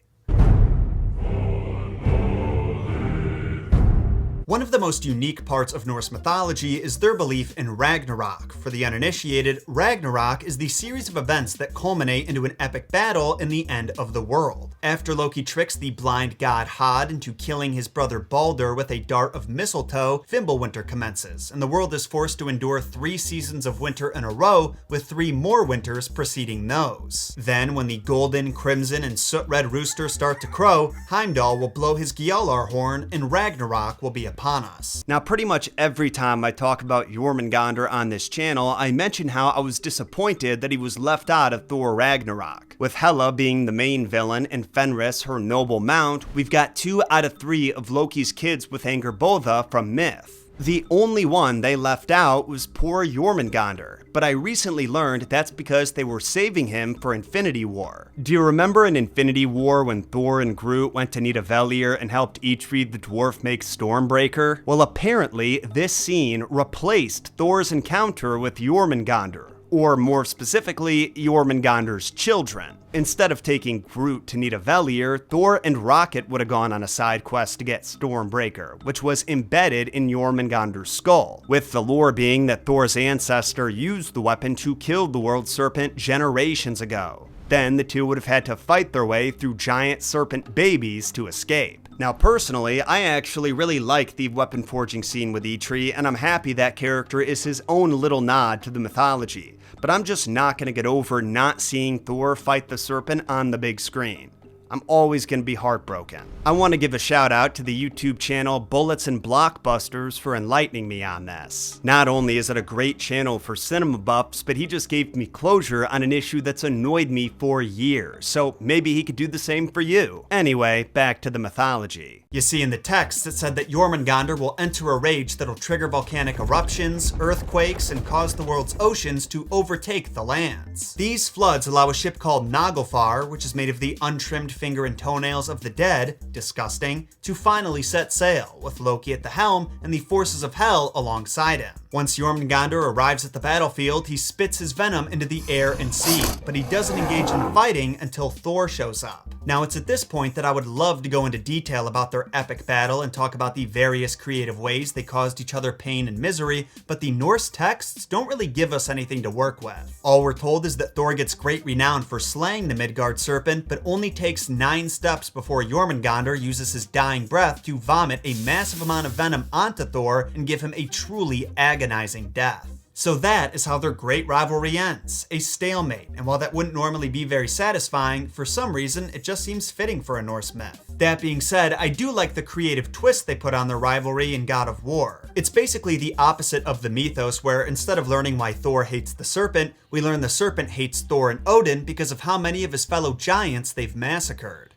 [SPEAKER 5] One of the most unique parts of Norse mythology is their belief in Ragnarök. For the uninitiated, Ragnarök is the series of events that culminate into an epic battle in the end of the world. After Loki tricks the blind god Hod into killing his brother Baldur with a dart of mistletoe, Fimbulwinter commences, and the world is forced to endure 3 seasons of winter in a row, with 3 more winters preceding those. Then, when the golden, crimson, and soot-red rooster start to crow, Heimdall will blow his Gjallar horn, and Ragnarök will be upon us.
[SPEAKER 1] Now, pretty much every time I talk about Jörmungandr on this channel, I mention how I was disappointed that he was left out of Thor Ragnarök. With Hela being the main villain and Fenris her noble mount, we've got 2 out of 3 of Loki's kids with Angrboda from myth. The only one they left out was poor Jörmungandr, but I recently learned that's because they were saving him for Infinity War. Do you remember in Infinity War when Thor and Groot went to Nidavellir and helped Eitri the dwarf make Stormbreaker? Well, apparently this scene replaced Thor's encounter with Jörmungandr, or more specifically, Jörmungandr's children. Instead of taking Groot to Nidavellir, Thor and Rocket would have gone on a side quest to get Stormbreaker, which was embedded in Jörmungandr's skull, with the lore being that Thor's ancestor used the weapon to kill the world serpent generations ago. Then the two would have had to fight their way through giant serpent babies to escape. Now personally, I actually really like the weapon forging scene with Eitri, and I'm happy that character is his own little nod to the mythology. But I'm just not going to get over not seeing Thor fight the serpent on the big screen. I'm always going to be heartbroken. I want to give a shout out to the YouTube channel Bullets and Blockbusters for enlightening me on this. Not only is it a great channel for cinema buffs, but he just gave me closure on an issue that's annoyed me for years, so maybe he could do the same for you. Anyway, back to the mythology.
[SPEAKER 5] You see, in the text, it said that Jörmungandr will enter a rage that'll trigger volcanic eruptions, earthquakes, and cause the world's oceans to overtake the lands. These floods allow a ship called Naglfar, which is made of the untrimmed finger and toenails of the dead, disgusting, to finally set sail, with Loki at the helm and the forces of hell alongside him. Once Jörmungandr arrives at the battlefield, he spits his venom into the air and sea, but he doesn't engage in fighting until Thor shows up. Now, it's at this point that I would love to go into detail about their epic battle and talk about the various creative ways they caused each other pain and misery, but the Norse texts don't really give us anything to work with. All we're told is that Thor gets great renown for slaying the Midgard serpent, but only takes 9 steps before Jörmungandr uses his dying breath to vomit a massive amount of venom onto Thor and give him a truly agonizing death. So that is how their great rivalry ends, a stalemate, and while that wouldn't normally be very satisfying, for some reason it just seems fitting for a Norse myth. That being said, I do like the creative twist they put on their rivalry in God of War. It's basically the opposite of the mythos where instead of learning why Thor hates the serpent, we learn the serpent hates Thor and Odin because of how many of his fellow giants they've massacred.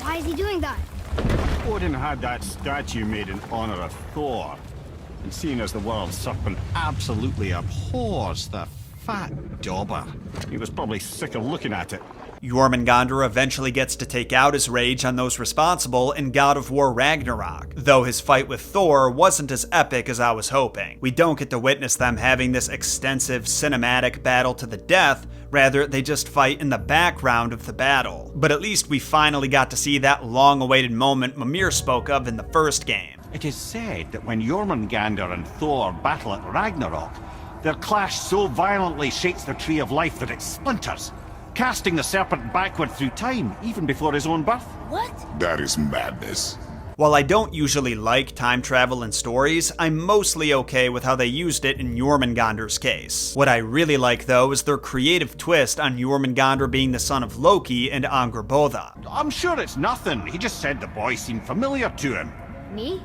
[SPEAKER 6] Why is he doing that?
[SPEAKER 9] Odin had that statue made in honor of Thor, and seeing as the world serpent absolutely abhors the fat dauber, he was probably sick of looking at it.
[SPEAKER 1] Jörmungandr eventually gets to take out his rage on those responsible in God of War Ragnarök, though his fight with Thor wasn't as epic as I was hoping. We don't get to witness them having this extensive cinematic battle to the death, rather they just fight in the background of the battle. But at least we finally got to see that long-awaited moment Mímir spoke of in the first game.
[SPEAKER 9] It is said that when Jörmungandr and Thor battle at Ragnarök, their clash so violently shakes the Tree of Life that it splinters. casting the serpent backward through time, even before his own birth.
[SPEAKER 6] What?
[SPEAKER 2] That is madness.
[SPEAKER 1] While I don't usually like time travel in stories, I'm mostly okay with how they used it in Jörmungandr's case. What I really like though is their creative twist on Jörmungandr being the son of Loki and Angrboda.
[SPEAKER 9] I'm sure it's nothing. He just said the boy seemed familiar to him.
[SPEAKER 6] Me?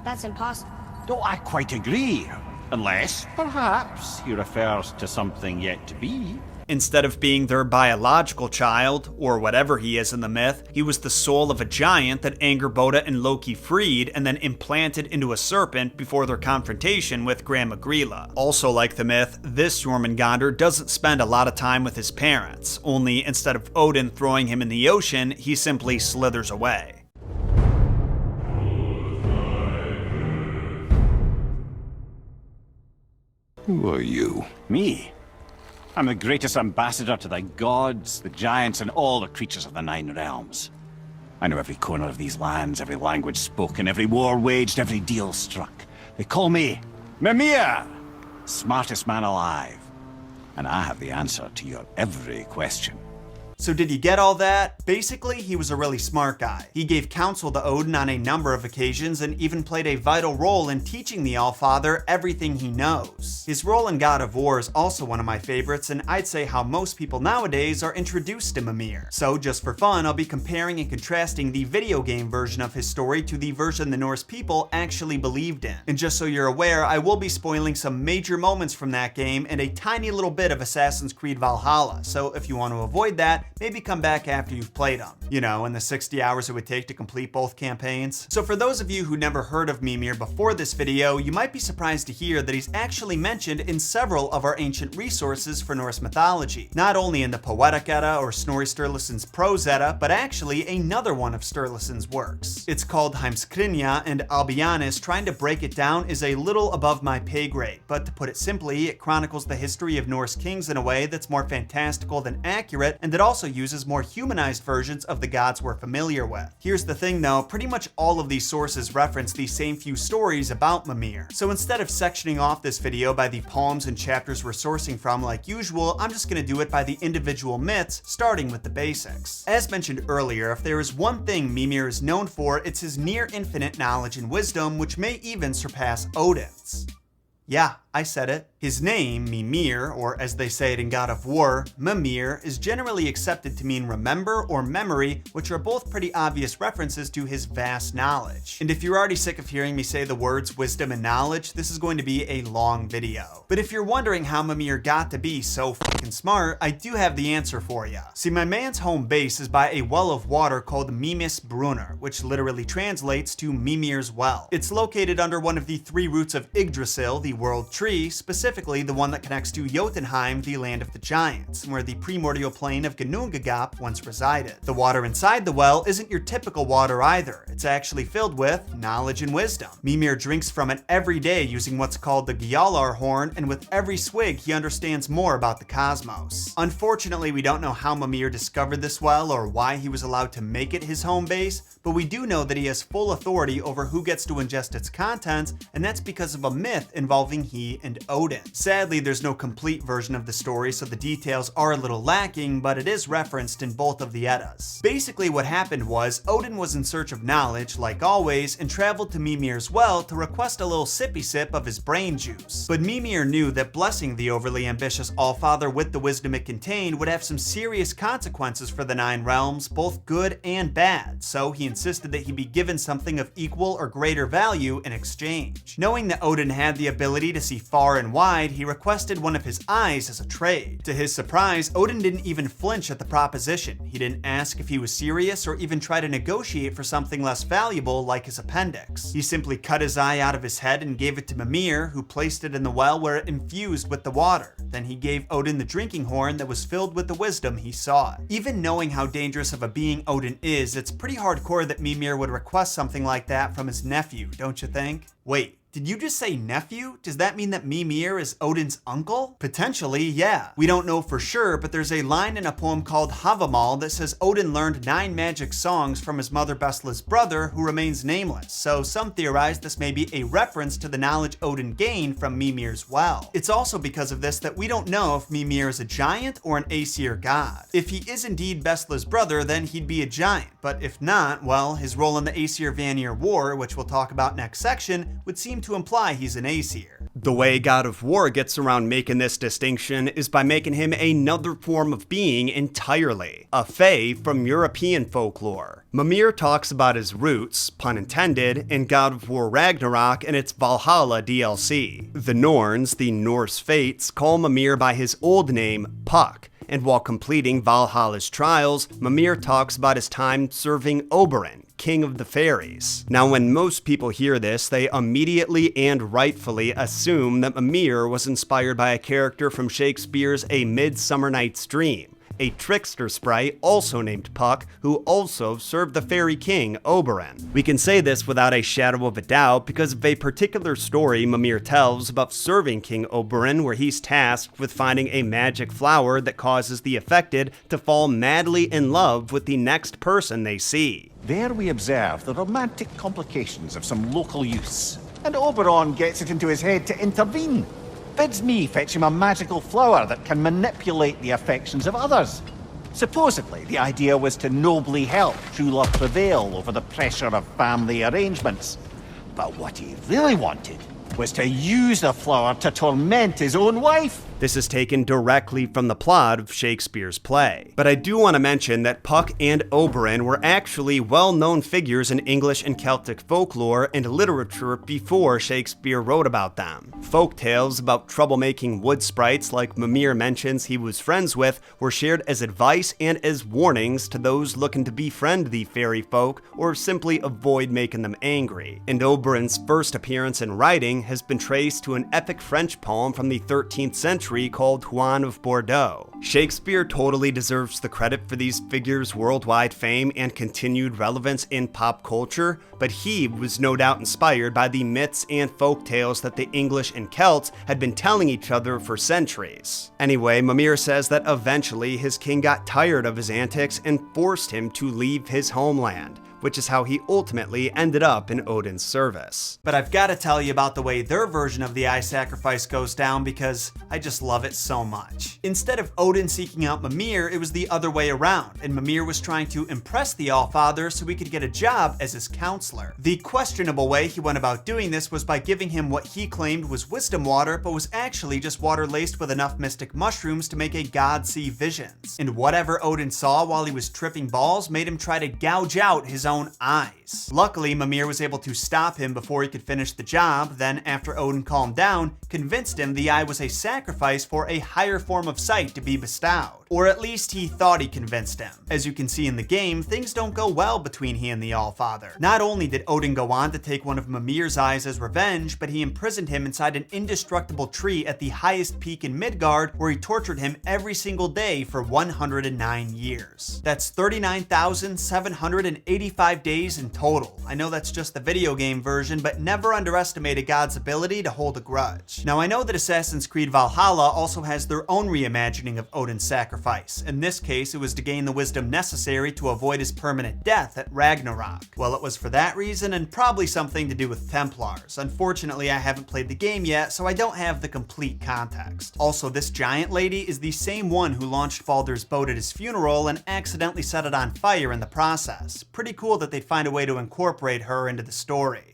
[SPEAKER 6] That's impossible.
[SPEAKER 9] Oh, I quite agree. Unless, perhaps, he refers to something yet to be.
[SPEAKER 1] Instead of being their biological child, or whatever he is in the myth, he was the soul of a giant that Angrboda and Loki freed and then implanted into a serpent before their confrontation with Grandma Grilla. Also like the myth, this Jörmungandr doesn't spend a lot of time with his parents, only instead of Odin throwing him in the ocean, he simply slithers away.
[SPEAKER 2] Who are you?
[SPEAKER 9] Me? I'm the greatest ambassador to the gods, the giants, and all the creatures of the Nine Realms. I know every corner of these lands, every language spoken, every war waged, every deal struck. They call me Mímir, smartest man alive. And I have the answer to your every question.
[SPEAKER 5] So did you get all that? Basically, he was a really smart guy. He gave counsel to Odin on a number of occasions and even played a vital role in teaching the Allfather everything he knows. His role in God of War is also one of my favorites, and I'd say how most people nowadays are introduced to Mímir. So just for fun, I'll be comparing and contrasting the video game version of his story to the version the Norse people actually believed in. And just so you're aware, I will be spoiling some major moments from that game and a tiny little bit of Assassin's Creed Valhalla, so if you want to avoid that, maybe come back after you've played them. You know, in the 60 hours it would take to complete both campaigns. So for those of you who never heard of Mímir before this video, you might be surprised to hear that he's actually mentioned in several of our ancient resources for Norse mythology. Not only in the Poetic Edda or Snorri Sturluson's Prose Edda, but actually another one of Sturluson's works. It's called Heimskringla, and I'll be honest, trying to break it down is a little above my pay grade, but to put it simply, it chronicles the history of Norse kings in a way that's more fantastical than accurate, and that also uses more humanized versions of the gods we're familiar with. Here's the thing though, pretty much all of these sources reference the same few stories about Mímir. So instead of sectioning off this video by the poems and chapters we're sourcing from like usual, I'm just gonna do it by the individual myths, starting with the basics. As mentioned earlier, if there is one thing Mímir is known for, it's his near infinite knowledge and wisdom, which may even surpass Odin's. Yeah, I said it. His name, Mímir, or as they say it in God of War, Mímir, is generally accepted to mean remember or memory, which are both pretty obvious references to his vast knowledge. And if you're already sick of hearing me say the words wisdom and knowledge, this is going to be a long video. But if you're wondering how Mímir got to be so fucking smart, I do have the answer for you. See, my man's home base is by a well of water called Mímis Brunner, which literally translates to Mímir's well. It's located under one of the three roots of Yggdrasil, the world tree, specifically the one that connects to Jotunheim, the land of the giants, where the primordial plane of Ginnungagap once resided. The water inside the well isn't your typical water either. It's actually filled with knowledge and wisdom. Mímir drinks from it every day using what's called the Gjallar horn, and with every swig he understands more about the cosmos. Unfortunately, we don't know how Mímir discovered this well or why he was allowed to make it his home base, but we do know that he has full authority over who gets to ingest its contents, and that's because of a myth involving he and Odin. Sadly, there's no complete version of the story, so the details are a little lacking, but it is referenced in both of the Eddas. Basically what happened was, Odin was in search of knowledge, like always, and traveled to Mímir's well to request a little sippy sip of his brain juice. But Mímir knew that blessing the overly ambitious Allfather with the wisdom it contained would have some serious consequences for the Nine Realms, both good and bad, so he insisted that he be given something of equal or greater value in exchange. Knowing that Odin had the ability to see far and wide, he requested one of his eyes as a trade. To his surprise, Odin didn't even flinch at the proposition. He didn't ask if he was serious or even try to negotiate for something less valuable like his appendix. He simply cut his eye out of his head and gave it to Mímir, who placed it in the well where it infused with the water. Then he gave Odin the drinking horn that was filled with the wisdom he sought. Even knowing how dangerous of a being Odin is, it's pretty hardcore that Mímir would request something like that from his nephew, don't you think? Wait, Did you just say nephew? Does that mean that Mímir is Odin's uncle? Potentially, yeah. We don't know for sure, but there's a line in a poem called Havamal that says Odin learned 9 magic songs from his mother Bestla's brother, who remains nameless, so some theorize this may be a reference to the knowledge Odin gained from Mímir's well. It's also because of this that we don't know if Mímir is a giant or an Aesir god. If he is indeed Bestla's brother, then he'd be a giant, but if not, well, his role in the Aesir-Vanir War, which we'll talk about next section, would seem to imply he's an Aesir.
[SPEAKER 1] The way God of War gets around making this distinction is by making him another form of being entirely, a fae from European folklore. Mímir talks about his roots, pun intended, in God of War Ragnarok and its Valhalla DLC. The Norns, the Norse fates, call Mímir by his old name, Puck, and while completing Valhalla's trials, Mímir talks about his time serving Oberon, king of the fairies. Now, when most people hear this, they immediately and rightfully assume that Mímir was inspired by a character from Shakespeare's A Midsummer Night's Dream, a trickster sprite also named Puck, who also served the fairy king Oberon. We can say this without a shadow of a doubt because of a particular story Mímir tells about serving King Oberon, where he's tasked with finding a magic flower that causes the affected to fall madly in love with the next person they see.
[SPEAKER 9] There we observe the romantic complications of some local use, and Oberon gets it into his head to intervene. Bids me fetch him a magical flower that can manipulate the affections of others. Supposedly, the idea was to nobly help true love prevail over the pressure of family arrangements. But what he really wanted was to use the flower to torment his own wife.
[SPEAKER 1] This is taken directly from the plot of Shakespeare's play. But I do want to mention that Puck and Oberon were actually well-known figures in English and Celtic folklore and literature before Shakespeare wrote about them. Folk tales about troublemaking wood sprites like Mímir mentions he was friends with were shared as advice and as warnings to those looking to befriend the fairy folk or simply avoid making them angry. And Oberon's first appearance in writing has been traced to an epic French poem from the 13th century called Juan of Bordeaux. Shakespeare totally deserves the credit for these figures' worldwide fame and continued relevance in pop culture, but he was no doubt inspired by the myths and folk tales that the English and Celts had been telling each other for centuries. Anyway, Mímir says that eventually his king got tired of his antics and forced him to leave his homeland, which is how he ultimately ended up in Odin's service.
[SPEAKER 5] But I've got to tell you about the way their version of the eye sacrifice goes down because I just love it so much. Instead of Odin seeking out Mímir, it was the other way around, and Mímir was trying to impress the Allfather so he could get a job as his counselor. The questionable way he went about doing this was by giving him what he claimed was wisdom water, but was actually just water laced with enough mystic mushrooms to make a god see visions. And whatever Odin saw while he was tripping balls made him try to gouge out his own eyes. Luckily, Mímir was able to stop him before he could finish the job, then after Odin calmed down, convinced him the eye was a sacrifice for a higher form of sight to be bestowed. Or at least he thought he convinced him. As you can see in the game, things don't go well between he and the Allfather. Not only did Odin go on to take one of Mimir's eyes as revenge, but he imprisoned him inside an indestructible tree at the highest peak in Midgard, where he tortured him every single day for 109 years. That's 39,785 days in total. I know that's just the video game version, but never underestimate a god's ability to hold a grudge. Now, I know that Assassin's Creed Valhalla also has their own reimagining of Odin's sacrifice. In this case, it was to gain the wisdom necessary to avoid his permanent death at Ragnarok. Well, it was for that reason and probably something to do with Templars. Unfortunately, I haven't played the game yet, so I don't have the complete context. Also, this giant lady is the same one who launched Baldur's boat at his funeral and accidentally set it on fire in the process. Pretty cool that they'd find a way to incorporate her into the story.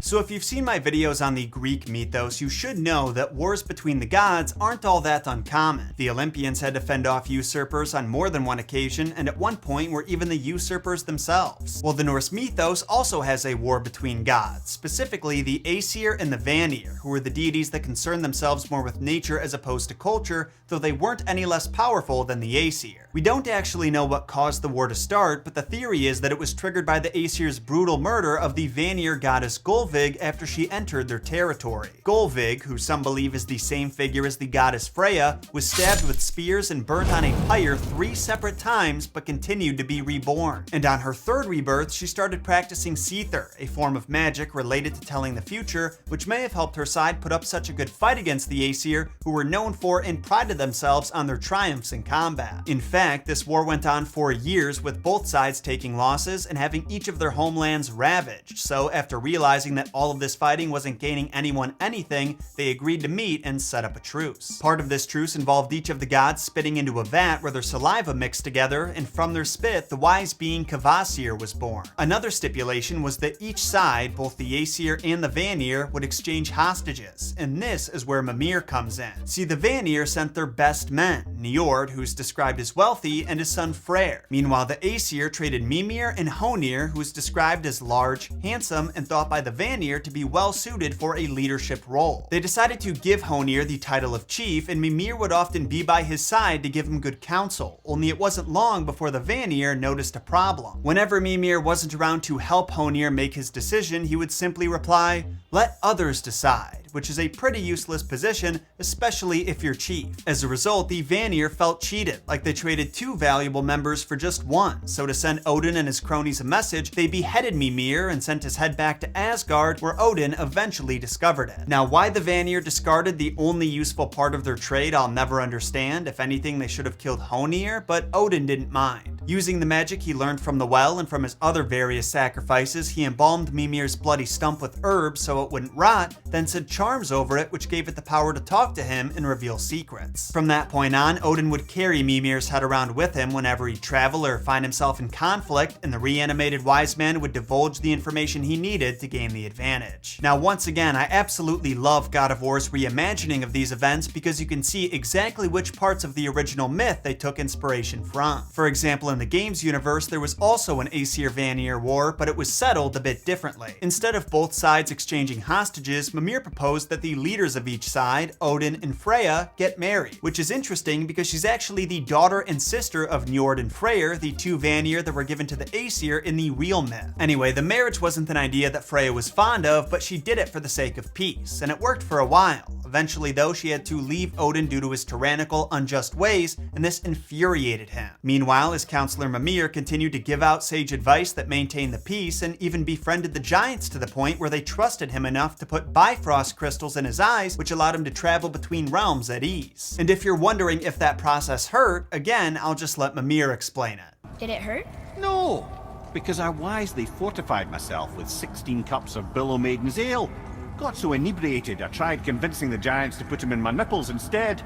[SPEAKER 5] So if you've seen my videos on the Greek mythos, you should know that wars between the gods aren't all that uncommon. The Olympians had to fend off usurpers on more than one occasion, and at one point were even the usurpers themselves. Well, the Norse mythos also has a war between gods, specifically the Aesir and the Vanir, who were the deities that concerned themselves more with nature as opposed to culture, though they weren't any less powerful than the Aesir. We don't actually know what caused the war to start, but the theory is that it was triggered by the Aesir's brutal murder of the Vanir goddess Gylfaginning Gylfig after she entered their territory. Gylfig, who some believe is the same figure as the goddess Freyja, was stabbed with spears and burnt on a pyre 3 separate times, but continued to be reborn. And on her third rebirth, she started practicing Seether, a form of magic related to telling the future, which may have helped her side put up such a good fight against the Aesir, who were known for and prided themselves on their triumphs in combat. In fact, this war went on for years, with both sides taking losses and having each of their homelands ravaged. So after realizing that all of this fighting wasn't gaining anyone anything, they agreed to meet and set up a truce. Part of this truce involved each of the gods spitting into a vat where their saliva mixed together, and from their spit, the wise being Kvasir was born. Another stipulation was that each side, both the Aesir and the Vanir, would exchange hostages, and this is where Mímir comes in. See, the Vanir sent their best men, Njord, who's described as wealthy, and his son Freyr. Meanwhile, the Aesir traded Mímir and Honir, who is described as large, handsome, and thought by the Vanir to be well suited for a leadership role. They decided to give Honir the title of chief, and Mímir would often be by his side to give him good counsel, only it wasn't long before the Vanir noticed a problem. Whenever Mímir wasn't around to help Honir make his decision, he would simply reply, "Let others decide," which is a pretty useless position, especially if you're chief. As a result, the Vanir felt cheated, like they traded 2 valuable members for just 1. So to send Odin and his cronies a message, they beheaded Mímir and sent his head back to Asgard, where Odin eventually discovered it. Now, why the Vanir discarded the only useful part of their trade, I'll never understand. If anything, they should have killed Honir, but Odin didn't mind. Using the magic he learned from the well and from his other various sacrifices, he embalmed Mímir's bloody stump with herbs so it wouldn't rot, then said charms over it, which gave it the power to talk to him and reveal secrets. From that point on, Odin would carry Mímir's head around with him whenever he'd travel or find himself in conflict, and the reanimated wise man would divulge the information he needed to gain the advantage. Now, once again, I absolutely love God of War's reimagining of these events because you can see exactly which parts of the original myth they took inspiration from. For example, in the game's universe, there was also an Aesir-Vanir war, but it was settled a bit differently. Instead of both sides exchanging hostages, Mímir proposed that the leaders of each side, Odin and Freyja, get married, which is interesting because she's actually the daughter and sister of Njord and Freyr, the 2 Vanir that were given to the Aesir in the real myth. Anyway, the marriage wasn't an idea that Freyja was fond of, but she did it for the sake of peace, and it worked for a while. Eventually, though, she had to leave Odin due to his tyrannical, unjust ways, and this infuriated him. Meanwhile, his counselor Mímir continued to give out sage advice that maintained the peace, and even befriended the giants to the point where they trusted him enough to put Bifrost crystals in his eyes, which allowed him to travel between realms at ease. And if you're wondering if that process hurt, again, I'll just let Mímir explain it.
[SPEAKER 6] Did it hurt?
[SPEAKER 9] No, because I wisely fortified myself with 16 cups of Billow Maiden's ale. Got so inebriated, I tried convincing the giants to put him in my nipples instead.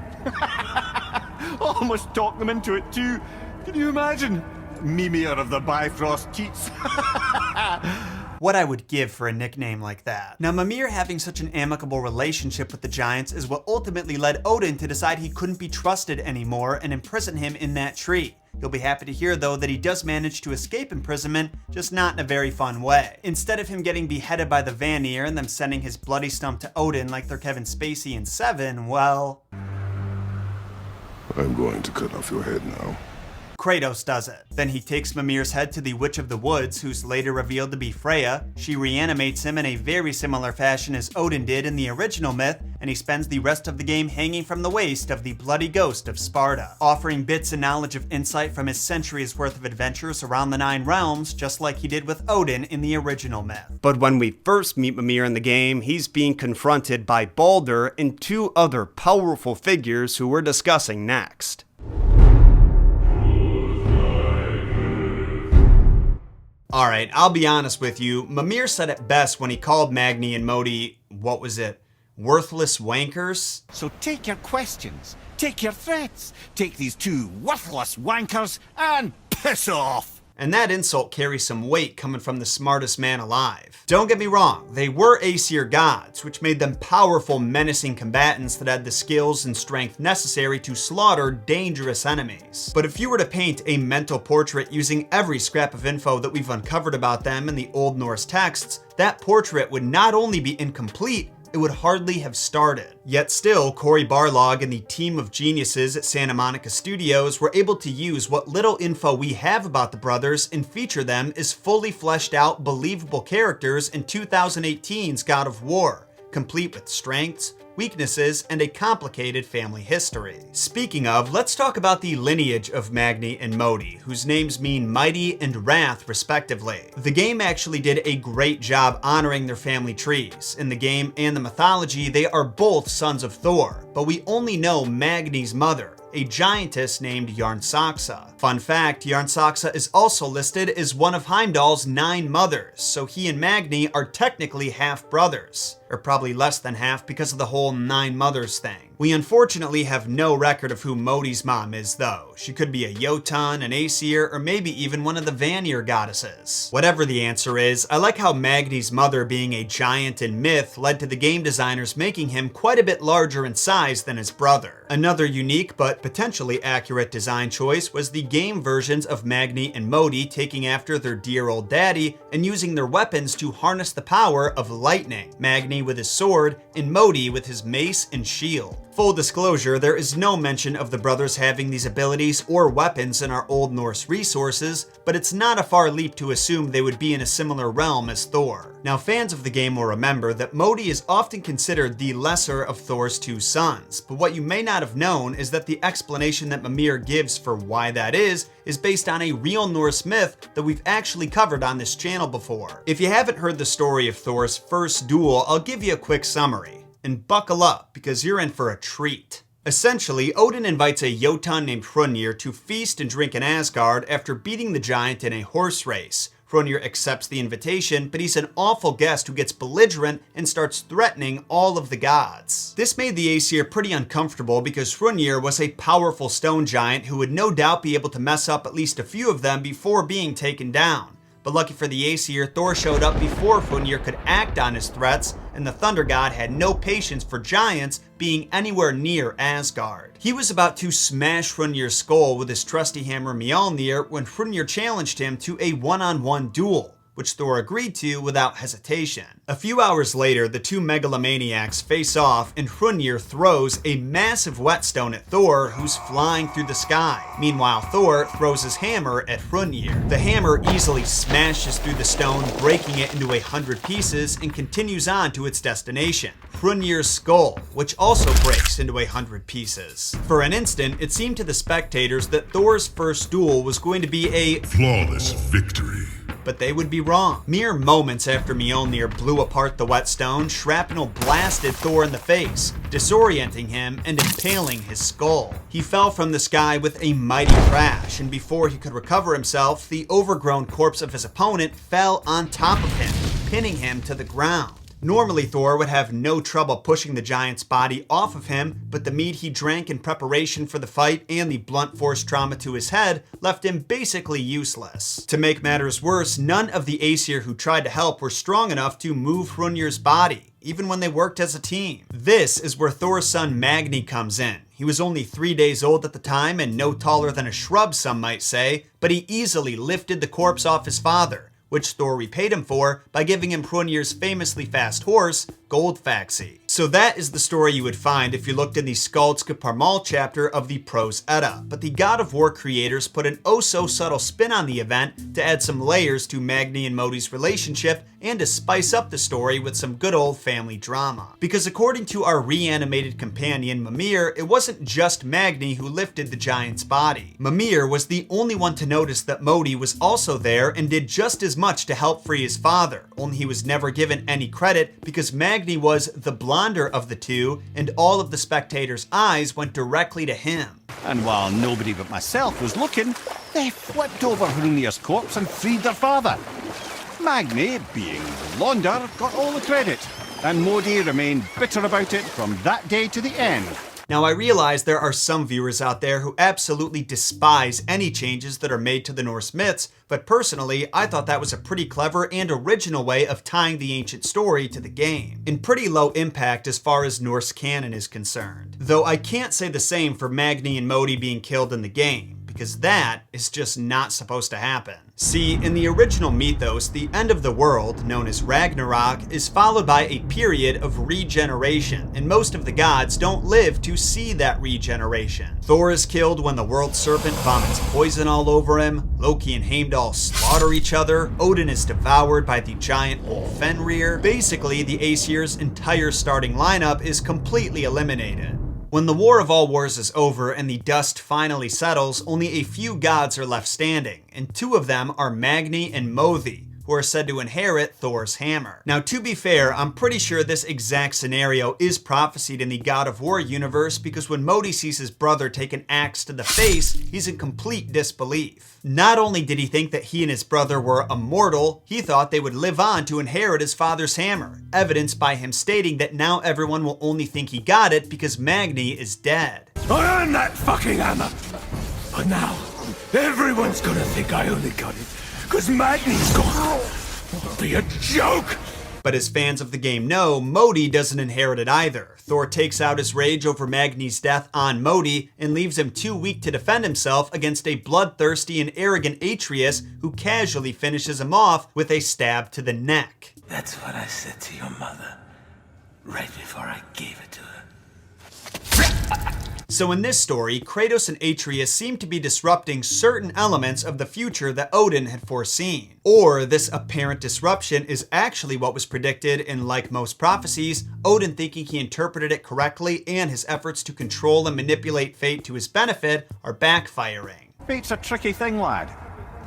[SPEAKER 9] Almost talked them into it too. Can you imagine? Mímir of the Bifrost teats.
[SPEAKER 5] What I would give for a nickname like that. Now, Mímir having such an amicable relationship with the giants is what ultimately led Odin to decide he couldn't be trusted anymore and imprison him in that tree. You'll be happy to hear, though, that he does manage to escape imprisonment, just not in a very fun way. Instead of him getting beheaded by the Vanir and them sending his bloody stump to Odin like they're Kevin Spacey in Seven, well...
[SPEAKER 2] I'm going to cut off your head now.
[SPEAKER 5] Kratos does it. Then he takes Mímir's head to the Witch of the Woods, who's later revealed to be Freyja. She reanimates him in a very similar fashion as Odin did in the original myth, and he spends the rest of the game hanging from the waist of the bloody ghost of Sparta, offering bits and knowledge of insight from his centuries worth of adventures around the 9 realms, just like he did with Odin in the original myth.
[SPEAKER 1] But when we first meet Mímir in the game, he's being confronted by Baldur and 2 other powerful figures who we're discussing next.
[SPEAKER 5] Alright, I'll be honest with you, Mímir said it best when he called Magni and Modi, what was it, worthless wankers?
[SPEAKER 9] So take your questions, take your threats, take these 2 worthless wankers and piss off!
[SPEAKER 5] And that insult carries some weight coming from the smartest man alive. Don't get me wrong, they were Aesir gods, which made them powerful, menacing combatants that had the skills and strength necessary to slaughter dangerous enemies. But if you were to paint a mental portrait using every scrap of info that we've uncovered about them in the Old Norse texts, that portrait would not only be incomplete, it would hardly have started. Yet still, Cory Barlog and the team of geniuses at Santa Monica Studios were able to use what little info we have about the brothers and feature them as fully fleshed out, believable characters in 2018's God of War, complete with strengths, weaknesses, and a complicated family history. Speaking of, let's talk about the lineage of Magni and Modi, whose names mean mighty and wrath respectively. The game actually did a great job honoring their family trees. In the game and the mythology, they are both sons of Thor, but we only know Magni's mother, a giantess named Jarnsaxa. Fun fact, Jarnsaxa is also listed as one of Heimdall's 9 mothers, so he and Magni are technically half-brothers. Or probably less than half because of the whole 9 mothers thing. We unfortunately have no record of who Modi's mom is though. She could be a Jotun, an Aesir, or maybe even one of the Vanir goddesses. Whatever the answer is, I like how Magni's mother being a giant in myth led to the game designers making him quite a bit larger in size than his brother. Another unique but potentially accurate design choice was the game versions of Magni and Modi taking after their dear old daddy and using their weapons to harness the power of lightning. Magni with his sword and Modi with his mace and shield. Full disclosure, there is no mention of the brothers having these abilities or weapons in our Old Norse resources, but it's not a far leap to assume they would be in a similar realm as Thor. Now, fans of the game will remember that Modi is often considered the lesser of Thor's 2 sons, but what you may not have known is that the explanation that Mímir gives for why that is based on a real Norse myth that we've actually covered on this channel before. If you haven't heard the story of Thor's first duel, I'll give you a quick summary. And buckle up, because you're in for a treat. Essentially, Odin invites a Jotun named Hrungnir to feast and drink in Asgard after beating the giant in a horse race. Hrungnir accepts the invitation, but he's an awful guest who gets belligerent and starts threatening all of the gods. This made the Aesir pretty uncomfortable because Hrungnir was a powerful stone giant who would no doubt be able to mess up at least a few of them before being taken down. But lucky for the Aesir, Thor showed up before Hrungnir could act on his threats, and the Thunder God had no patience for giants being anywhere near Asgard. He was about to smash Hrungnir's skull with his trusty hammer Mjolnir when Hrungnir challenged him to a one-on-one duel, which Thor agreed to without hesitation. A few hours later, the 2 megalomaniacs face off and Hrungnir throws a massive whetstone at Thor, who's flying through the sky. Meanwhile, Thor throws his hammer at Hrungnir. The hammer easily smashes through the stone, breaking it into 100 pieces and continues on to its destination, Hrungnir's skull, which also breaks into 100 pieces. For an instant, it seemed to the spectators that Thor's first duel was going to be a
[SPEAKER 2] flawless victory.
[SPEAKER 5] But they would be wrong. Mere moments after Mjolnir blew apart the whetstone, shrapnel blasted Thor in the face, disorienting him and impaling his skull. He fell from the sky with a mighty crash, and before he could recover himself, the overgrown corpse of his opponent fell on top of him, pinning him to the ground. Normally, Thor would have no trouble pushing the giant's body off of him, but the mead he drank in preparation for the fight and the blunt force trauma to his head left him basically useless. To make matters worse, none of the Aesir who tried to help were strong enough to move Hrungnir's body, even when they worked as a team. This is where Thor's son Magni comes in. He was only 3 days old at the time and no taller than a shrub, some might say, but he easily lifted the corpse off his father, which Thor repaid him for by giving him Hrungnir's famously fast horse, Goldfaxi. So that is the story you would find if you looked in the Skaldskaparmal chapter of the Prose Edda, but the God of War creators put an oh-so-subtle spin on the event to add some layers to Magni and Modi's relationship and to spice up the story with some good old family drama. Because according to our reanimated companion Mímir, it wasn't just Magni who lifted the giant's body. Mímir was the only one to notice that Modi was also there and did just as much to help free his father, only he was never given any credit because Magni was the blonder of the two and all of the spectators' eyes went directly to him.
[SPEAKER 9] And while nobody but myself was looking, they flipped over Hrungnir's corpse and freed their father. Magni, being the blonder, got all the credit, and Modi remained bitter about it from that day to the end.
[SPEAKER 5] Now, I realize there are some viewers out there who absolutely despise any changes that are made to the Norse myths, but personally, I thought that was a pretty clever and original way of tying the ancient story to the game, and pretty low impact as far as Norse canon is concerned. Though I can't say the same for Magni and Modi being killed in the game, because that is just not supposed to happen. See, in the original mythos, the end of the world, known as Ragnarök, is followed by a period of regeneration, and most of the gods don't live to see that regeneration. Thor is killed when the world serpent vomits poison all over him, Loki and Heimdall slaughter each other, Odin is devoured by the giant old Fenrir. Basically, the Aesir's entire starting lineup is completely eliminated. When the War of All Wars is over and the dust finally settles, only a few gods are left standing, and two of them are Magni and Modi, who are said to inherit Thor's hammer. Now, to be fair, I'm pretty sure this exact scenario is prophesied in the God of War universe, because when Modi sees his brother take an axe to the face, he's in complete disbelief. Not only did he think that he and his brother were immortal, he thought they would live on to inherit his father's hammer, evidenced by him stating that now everyone will only think he got it because Magni is dead.
[SPEAKER 8] I earned that fucking hammer! But now, everyone's gonna think I only got it because Magni's gone. It'll be a joke!
[SPEAKER 5] But as fans of the game know, Modi doesn't inherit it either. Thor takes out his rage over Magni's death on Modi and leaves him too weak to defend himself against a bloodthirsty and arrogant Atreus who casually finishes him off with a stab to the neck.
[SPEAKER 4] That's what I said to your mother, right before I gave it to her.
[SPEAKER 5] So in this story, Kratos and Atreus seem to be disrupting certain elements of the future that Odin had foreseen. Or this apparent disruption is actually what was predicted, and like most prophecies, Odin thinking he interpreted it correctly and his efforts to control and manipulate fate to his benefit are backfiring.
[SPEAKER 9] Fate's a tricky thing, lad.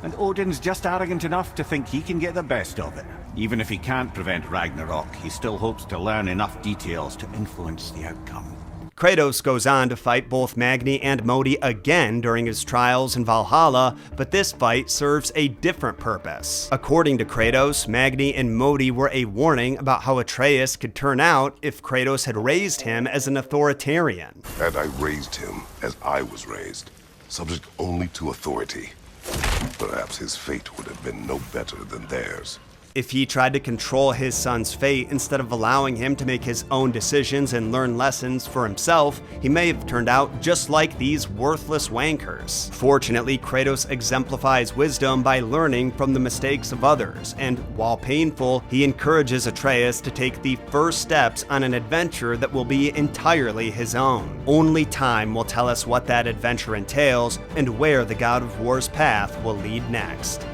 [SPEAKER 9] And Odin's just arrogant enough to think he can get the best of it. Even if he can't prevent Ragnarok, he still hopes to learn enough details to influence the outcome.
[SPEAKER 1] Kratos goes on to fight both Magni and Modi again during his trials in Valhalla, but this fight serves a different purpose. According to Kratos, Magni and Modi were a warning about how Atreus could turn out if Kratos had raised him as an authoritarian.
[SPEAKER 2] And I raised him as I was raised, subject only to authority. Perhaps his fate would have been no better than theirs.
[SPEAKER 1] If he tried to control his son's fate instead of allowing him to make his own decisions and learn lessons for himself, he may have turned out just like these worthless wankers. Fortunately, Kratos exemplifies wisdom by learning from the mistakes of others, and while painful, he encourages Atreus to take the first steps on an adventure that will be entirely his own. Only time will tell us what that adventure entails and where the God of War's path will lead next.